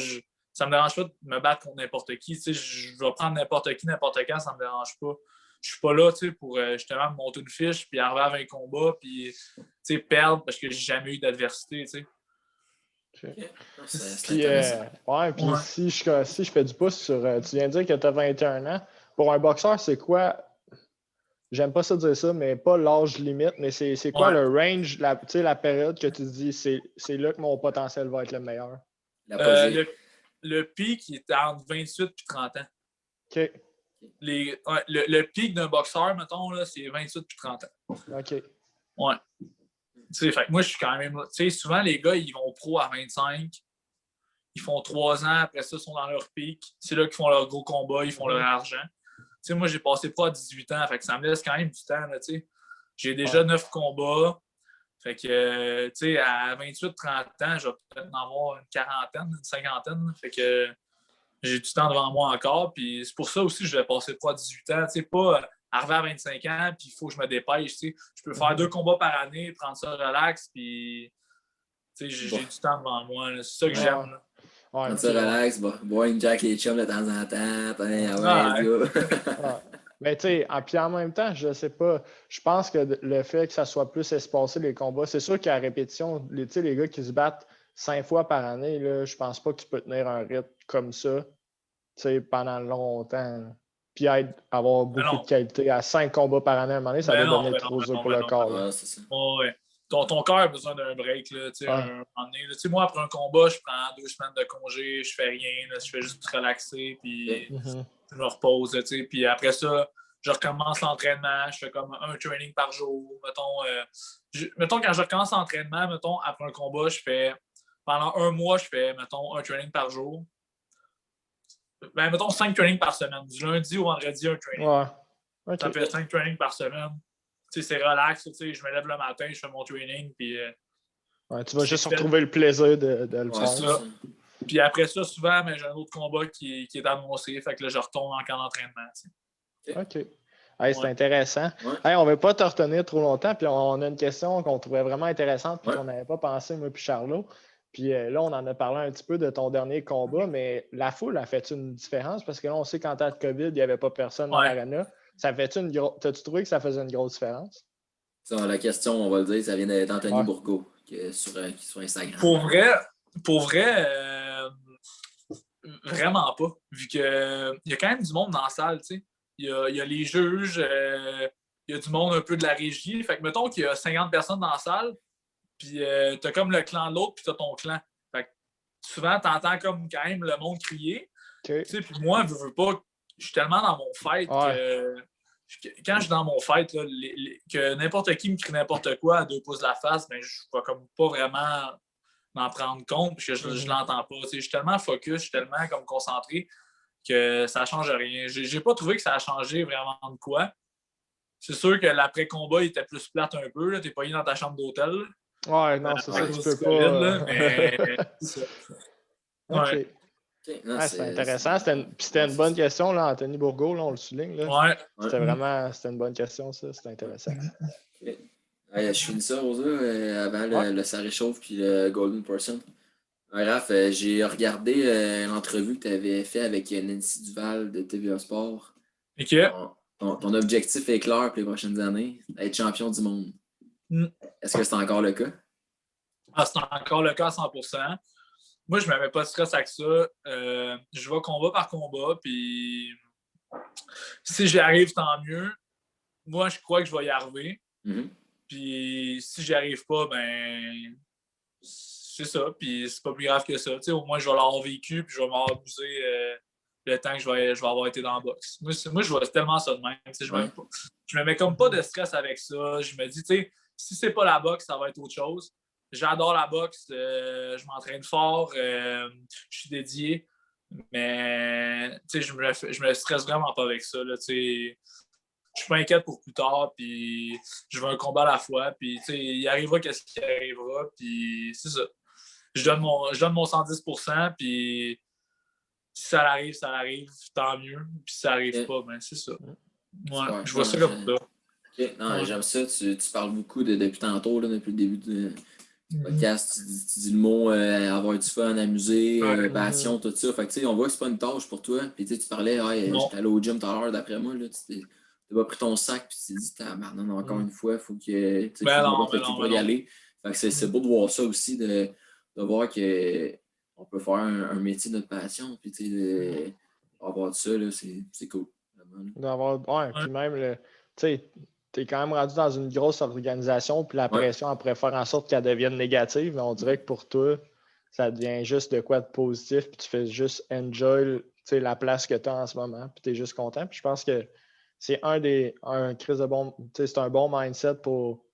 ça me dérange pas de me battre contre n'importe qui. Je vais prendre n'importe qui, n'importe quand, ça me dérange pas. Je suis pas là pour justement me monter une fiche, puis arriver à 20 combats, puis perdre parce que j'ai jamais eu d'adversité. Okay. Puis si je fais du pouce sur. Tu viens de dire que tu as 21 ans. Pour un boxeur, c'est quoi j'aime pas ça dire ça, mais pas l'âge limite, mais c'est quoi le range, la période que tu te dis, c'est là que mon potentiel va être le meilleur? Le pic, il était entre 28 et 30 ans. OK. Le pic d'un boxeur, mettons, là, c'est 28 puis 30 ans. OK. Ouais. Fait que moi, je suis quand même. Souvent, les gars, ils vont pro à 25. Ils font 3 ans, après ça, ils sont dans leur pic. C'est là qu'ils font leur gros combat, ils font leur argent. Moi, j'ai passé pro à 18 ans, fait que ça me laisse quand même du temps. Là, j'ai déjà 9 combats. Fait que, à 28-30 ans, je vais peut-être en avoir une quarantaine, une cinquantaine. Fait que j'ai du temps devant moi encore. Puis c'est pour ça aussi que je vais passer pro à 18 ans. Pas arriver à 25 ans, puis il faut que je me dépêche. Je peux faire 2 combats par année, prendre ça relax, puis j'ai du temps devant moi. C'est ça que j'aime. Là. Prendre ça relax, boire une Jack et chum de temps en temps. Mais puis en même temps, je sais pas, je pense que le fait que ça soit plus espacé les combats, c'est sûr qu'à répétition, les gars qui se battent 5 fois par année, là, je pense pas que tu peux tenir un rythme comme ça pendant longtemps. Puis avoir beaucoup de qualité. À 5 combats par année, à un moment donné, ça va devenir trop dur pour le corps. C'est ça. Ouais. Ton corps a besoin d'un break. Là, un moment donné, là. Moi, après un combat, je prends 2 semaines de congé, je fais rien, là, je fais juste relaxer, puis je me repose. Là, puis après ça, je recommence l'entraînement, je fais comme un training par jour. Mettons quand je recommence l'entraînement, après un combat, je fais pendant 1 mois, je fais un training par jour. Mettons 5 trainings par semaine. Du lundi au vendredi, un training. Ouais. Okay. Ça fait 5 trainings par semaine. C'est relax. Je me lève le matin, je fais mon training. Puis, tu vas juste retrouver le plaisir de le faire. Ça. Puis après ça, souvent, j'ai un autre combat qui est annoncé. Fait que là, je retourne en camp d'entraînement. OK. Hey, c'est intéressant. Hey, on ne va pas te retenir trop longtemps. Puis on a une question qu'on trouvait vraiment intéressante et qu'on n'avait pas pensé, moi puis Charlot. Puis là, on en a parlé un petit peu de ton dernier combat, mais la foule a fait une différence? Parce que là, on sait qu'en temps de COVID, il n'y avait pas personne dans l'arena. Ça fait-tu t'as-tu trouvé que ça faisait une grosse différence? Ça, la question, on va le dire, ça vient d'Anthony Bourgault sur Instagram. Pour vrai, vraiment pas. Vu qu'il y a quand même du monde dans la salle, tu sais. Il y a les juges, il y a du monde un peu de la régie. Fait que mettons qu'il y a 50 personnes dans la salle, puis t'as comme le clan de l'autre, puis t'as ton clan. Fait que souvent, t'entends comme quand même le monde crier. Okay. Tu sais, puis moi, je veux pas... Je suis tellement dans mon fight que... Quand je suis dans mon fight, là, que n'importe qui me crie n'importe quoi à 2 pouces de la face, ben, je ne vais comme pas vraiment m'en prendre compte parce que je l'entends pas. Je suis tellement focus, je suis tellement comme concentré que ça ne change rien. J'ai pas trouvé que ça a changé vraiment de quoi. C'est sûr que l'après-combat, il était plus plate un peu. Tu n'es pas dans ta chambre d'hôtel. Ouais, non, c'est ça, tu peux pas. Là, mais... OK. C'est intéressant. C'était une bonne question, là, Anthony Bourgault, là, on le souligne. Là. C'était vraiment une bonne question, ça. C'était intéressant. Je finis ça, Rosa, avant le Ça réchauffe puis le Golden Person. Raph, j'ai regardé l'entrevue que tu avais fait avec Nancy Duval de TVA Sport. OK. Ton objectif est clair pour les prochaines années, être champion du monde. Est-ce que c'est encore le cas? C'est encore le cas à 100%. Moi, je ne me mets pas de stress avec ça. Je vais combat par combat, puis si j'y arrive, tant mieux. Moi, je crois que je vais y arriver. Puis si j'y arrive pas, ben c'est ça. Puis c'est pas plus grave que ça. Au moins, je vais l'avoir vécu, puis je vais m'en abuser le temps que je vais avoir été dans la boxe. Moi, je vois tellement ça de même. Je me mets comme pas de stress avec ça. Je me dis, si c'est pas la boxe, ça va être autre chose. J'adore la boxe, je m'entraîne fort, je suis dédié, mais je me stresse vraiment pas avec ça. Là, je suis pas inquiète pour plus tard, puis je veux un combat à la fois, puis il arrivera qu'est-ce qui arrivera, puis c'est ça. Je donne mon 110%, puis si ça arrive, tant mieux, puis si ça arrive pas, ben c'est ça. Ouais, je vois ça comme ça. Okay. Non, j'aime ça, tu parles beaucoup depuis tantôt, là, depuis le début du podcast, tu dis le mot avoir du fun, amuser, passion, tout ça. Fait que on voit que c'est pas une tâche pour toi. Puis tu parlais, j'étais allé au gym tout à l'heure d'après moi, là, tu t'as pas pris ton sac puis tu t'es dit, non, encore une fois, il faut que tu y aller. Fait que c'est beau de voir ça aussi, de voir qu'on peut faire un métier de notre passion. Puis avoir ça, là, c'est cool. Puis même sais, tu es quand même rendu dans une grosse organisation, puis la pression, elle pourrait faire en sorte qu'elle devienne négative, mais on dirait que pour toi, ça devient juste de quoi de positif, puis tu fais juste enjoy la place que tu as en ce moment, puis tu es juste content. Puis je pense que c'est c'est un bon mindset pour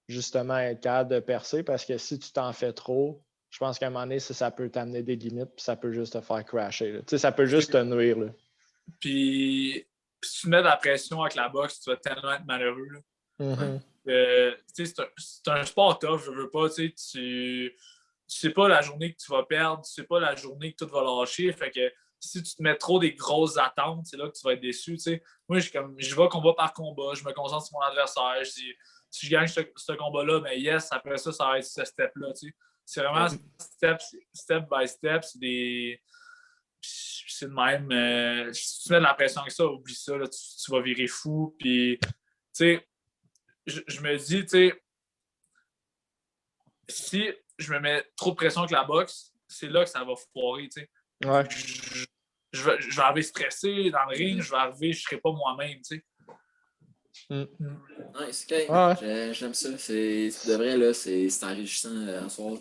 justement être capable de percer, parce que si tu t'en fais trop, je pense qu'à un moment donné, ça peut t'amener des limites, puis ça peut juste te faire crasher. Ça peut juste te nuire. Là. Puis si tu mets de la pression avec la boxe, tu vas tellement être malheureux. Là. C'est un sport tough, je veux pas. Tu sais pas la journée que tu vas perdre, tu sais pas la journée que tout va lâcher. Fait que si tu te mets trop des grosses attentes, c'est là que tu vas être déçu. T'sais. Moi, je vais combat par combat, je me concentre sur mon adversaire. Si je gagne ce combat-là, mais yes, après ça va être ce step-là. C'est vraiment step by step. C'est de même. Si tu mets de la pression avec ça, oublie ça, là, tu vas virer fou. Puis, je me dis, si je me mets trop de pression avec la boxe, c'est là que ça va foirer. Ouais. Je vais arriver stressé dans le ring, je ne serai pas moi-même. C'est okay. J'aime ça. De vrai, là, c'est enrichissant à soir.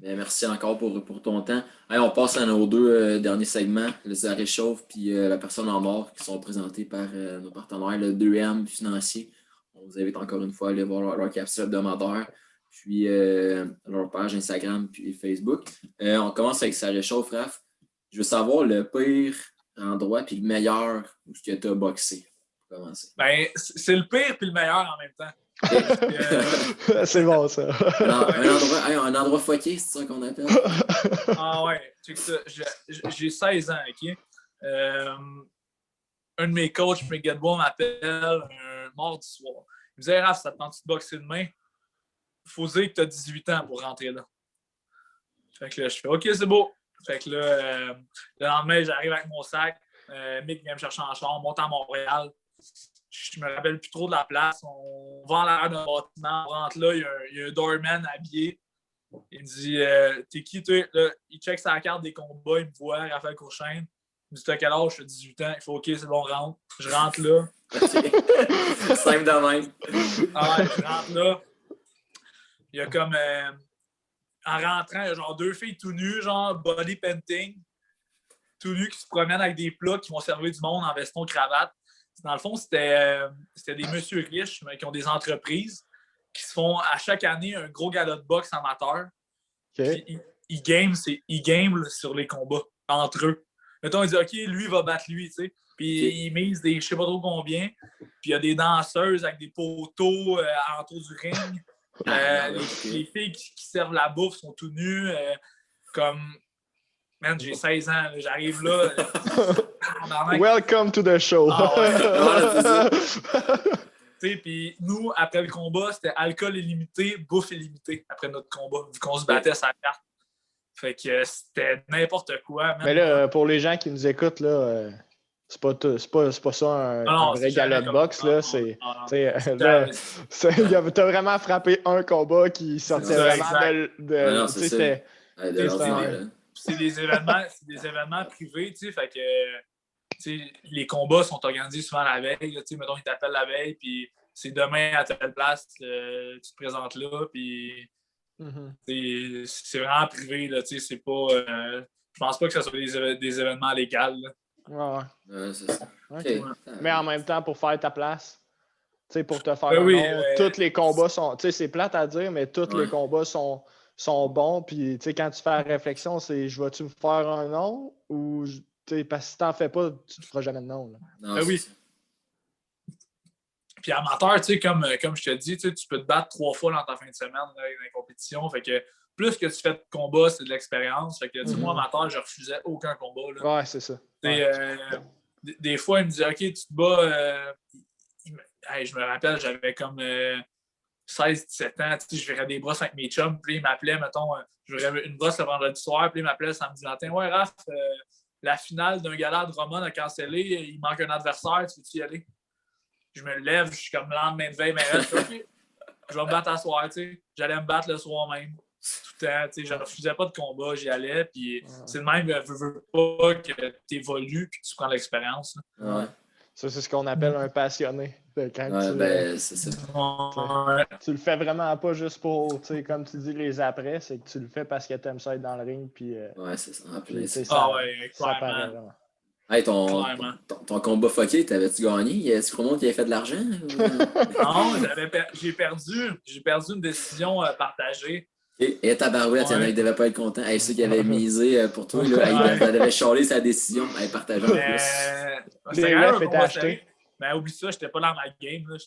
Merci encore pour ton temps. Allez, on passe à nos deux derniers segments, le arrêt chauffe puis la personne en mort, qui sont présentés par nos partenaires, le 2M financier. On vous invite encore une fois à aller voir leur capsule hebdomadaire, puis leur page Instagram puis Facebook. On commence avec ça réchauffe, Raph. Je veux savoir le pire endroit puis le meilleur où tu as boxé. Pour commencer. Ben, c'est le pire puis le meilleur en même temps. C'est bon, ça. Un endroit fucké, c'est ça qu'on appelle? Ah ouais, j'ai 16 ans, OK? Un de mes coachs, Miguel Bois, m'appelle un mardi soir. Il me dit « Raph, ça te tente de boxer demain? Il faut dire que tu as 18 ans pour rentrer là. » Fait que là, je fais « OK, c'est beau. » Fait que là, le lendemain, j'arrive avec mon sac. Mick vient me chercher en char, on monte à Montréal. Je me rappelle plus trop de la place. On va en l'arrière d'un bâtiment, on rentre là, il y a un doorman habillé. Il me dit t'es qui, toi? Là, il check sa carte des combats, il me voit, Raphaël Courchaine. Il me dit t'as quel âge? Je fais 18 ans. Il fait OK, c'est bon, rentre. Je rentre là. Simple de même. Ah ouais, je rentre là. Il y a comme en rentrant, il y a genre 2 filles tout nues, genre body painting, tout nues qui se promènent avec des plats qui vont servir du monde en veston cravate. Dans le fond, c'était des messieurs riches qui ont des entreprises qui se font à chaque année un gros gala de boxe amateur. Okay. Ils game sur les combats entre eux. Mettons, ils disent OK, lui va battre lui, tu sais. Puis ils misent des je sais pas trop combien. Puis il y a des danseuses avec des poteaux autour du ring. Les filles qui servent la bouffe sont tout nues. Comme. Man, j'ai 16 ans, là, j'arrive là. Welcome to the show. Puis nous, après le combat, c'était alcool illimité, bouffe illimitée après notre combat, vu qu'on se battait sur la carte. Fait que c'était n'importe quoi. Man. Mais là, pour les gens qui nous écoutent, là, c'est pas ça un vrai gala de boxe. T'as vraiment frappé un combat qui sortait vraiment de c'est des événements privés, tu sais, fait que les combats sont organisés souvent la veille, tu sais, mettons, ils t'appellent la veille, puis c'est demain à telle place, tu te présentes là, puis c'est vraiment privé, là, tu sais, c'est pas... je pense pas que ce soit des événements légaux, là. Ouais. C'est ça. Okay. Mais en même temps, pour faire ta place, tu sais, pour te faire un nom, tous les combats sont... Tu sais, c'est plate à dire, mais tous les combats sont bons, puis tu sais, quand tu fais la réflexion, c'est je vais-tu me faire un nom ou parce que si t'en fais pas, tu te feras jamais de nom. Là. Non, oui. Puis amateur, tu sais, comme je te dis, tu peux te battre 3 fois dans ta fin de semaine là, dans les compétitions. Fait que plus que tu fais de combats, c'est de l'expérience. Fait que moi, amateur, je refusais aucun combat. Là. Ouais, c'est ça. Des fois, il me disait OK, tu te bats. Je me rappelle, j'avais comme 16-17 ans, je verrais des brosses avec mes chums, puis il m'appelait, mettons, je verrais une brosse le vendredi soir, puis il m'appelait le samedi matin. Ouais, Raph, la finale d'un gala de Drummond a cancellé, il manque un adversaire, tu veux-tu y aller? Je me lève, je suis comme le lendemain de veille, mais je fais OK, je vais me battre à soir, tu sais. J'allais me battre le soir même. Tout le temps, tu sais, je ne refusais pas de combat, j'y allais, puis c'est de même, veux pas que tu évolues, puis que tu prends l'expérience. Ouais. Ça, c'est ce qu'on appelle un passionné. C'est ça. Tu le fais vraiment pas juste pour, comme tu dis, les après, c'est que tu le fais parce que tu aimes ça être dans le ring. Puis, c'est ça. Ça paraît vraiment. Hey, ton combat fucké, t'avais-tu gagné? Y a-tu Chrono qui avait fait de l'argent? Non, j'ai perdu une décision partagée. Et tabarouette, il y en a qui ne devaient pas être contents. Hey, ceux qui avaient misé pour toi, là, ils devaient chialer sa décision. Hey, partageons en plus. Les refs étaient achetés. Mais oublie ça, j'étais pas dans ma game. Là.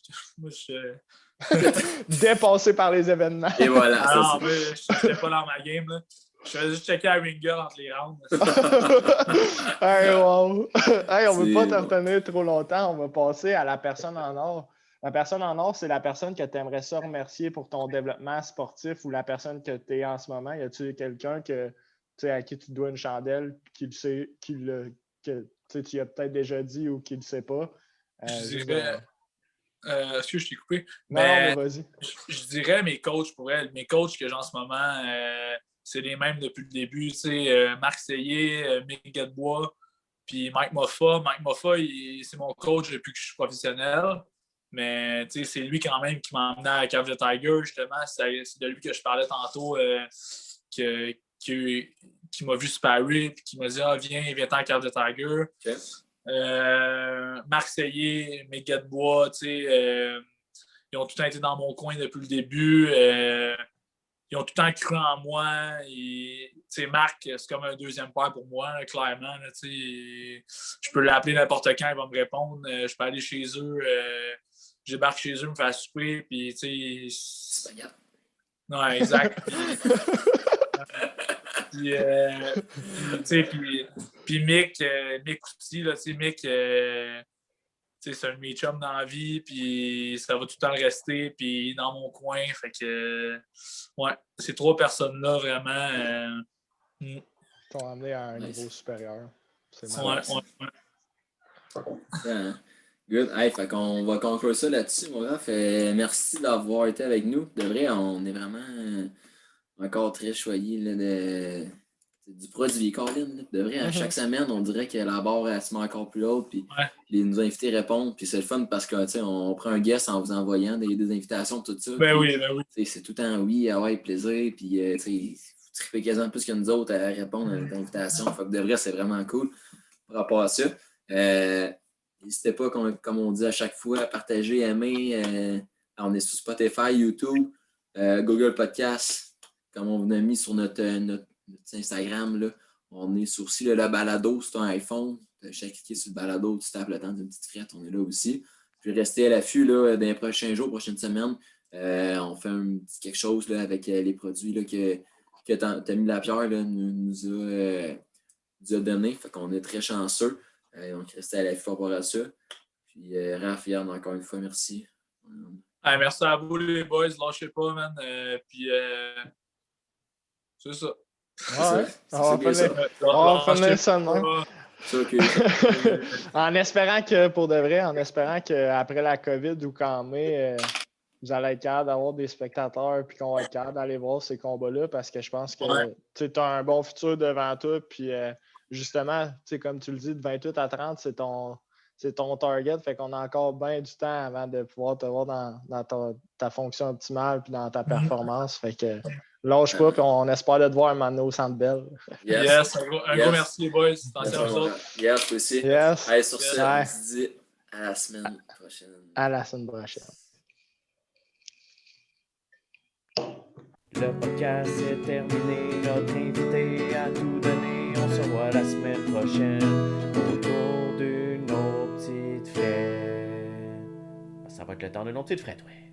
Dépassé par les événements. Et voilà. Alors, j'étais pas dans ma game. Là. Je faisais juste checker à Ringer entre les rounds. Hey, wow. Hey, on ne veut pas te retenir trop longtemps. On va passer à la personne en or. La personne en or, c'est la personne que tu aimerais ça remercier pour ton développement sportif ou la personne que tu es en ce moment. Y a-t-il quelqu'un à qui tu dois une chandelle qui le sait, que tu as peut-être déjà dit ou qui ne le sait pas? Je dirais. Est-ce que je t'ai coupé? Non, vas-y. Je dirais mes coachs pour elle. Mes coachs que j'ai en ce moment, c'est les mêmes depuis le début. Marc Seillé, Mick Gadebois, puis Mike Moffa. Mike Moffa, c'est mon coach depuis que je suis professionnel. Mais c'est lui quand même qui m'a emmené à Cave the Tiger, justement. C'est de lui que je parlais tantôt, qui m'a vu sparrer et qui m'a dit viens-t'en à Cave the Tiger. Okay. Marc Seillé, Mick Gadebois, ils ont tout le temps été dans mon coin depuis le début. Ils ont tout le temps cru en moi. Marc, c'est comme un deuxième père pour moi, là, clairement. Là, je peux l'appeler n'importe quand, il va me répondre. Je peux aller chez eux. Je débarque chez eux, me faire souper. Puis, c'est pas grave. Non, exact. Puis Mick aussi, là, Mick, c'est un de mes chums dans la vie, puis ça va tout le temps le rester, puis dans mon coin. Fait que, ces trois personnes-là, vraiment. T'ont amené à un niveau supérieur. C'est Good. Hey, fait qu'on va conclure ça là-dessus, mon gars. Merci d'avoir été avec nous. De vrai, on est vraiment encore très choyés du produit, Colin. De vrai, à chaque semaine, on dirait que la barre elle se met encore plus haute. Puis nos invités répondent. Puis c'est le fun parce que on prend un guest en vous envoyant des invitations, tout ça. Ben oui. C'est tout le temps plaisir. Puis vous tripez quasiment plus que nous autres à répondre à notre invitation. Fait que de vrai, c'est vraiment cool par rapport à ça. N'hésitez pas, comme on dit à chaque fois, à partager, aimer. On est sur Spotify, YouTube, Google Podcast. Comme on vous a mis sur notre Instagram, là, on est sur aussi le balado sur ton iPhone. Tu as cliqué sur le balado, tu tapes le temps d'une petite frette, on est là aussi. Puis restez à l'affût là, dans les prochains jours, prochaines semaines. On fait quelque chose là, avec les produits là, que Tommy Lapierre là, nous a donné. Fait qu'on est très chanceux. Donc, restez à l'affût par rapport à ça. Puis, Raph, Yann, encore une fois, merci. Merci à vous, les boys. Lâchez pas, man. Puis, c'est ça. Ouais, on va finir ça de même. En espérant que, pour de vrai, qu'après la COVID ou qu'en mai, vous allez être capable d'avoir des spectateurs et qu'on va être capable d'aller voir ces combats-là parce que je pense que tu as un bon futur devant toi. Puis justement, comme tu le dis, de 28 à 30, c'est ton target. Fait qu'on a encore bien du temps avant de pouvoir te voir dans ta fonction optimale et dans ta performance. Fait que lâche pas, puis on espère de te voir un moment donné au Centre Bell. Yes, un gros merci, les boys. Attention à vous autres. Yes, aussi. Yes. Allez, sur ça, on se dit à la semaine prochaine. À la semaine prochaine. Le podcast est terminé, notre invité a tout donné. On se revoit la semaine prochaine autour d'une autre petite fête. Ça va être le temps d'une autre petite fête, ouais.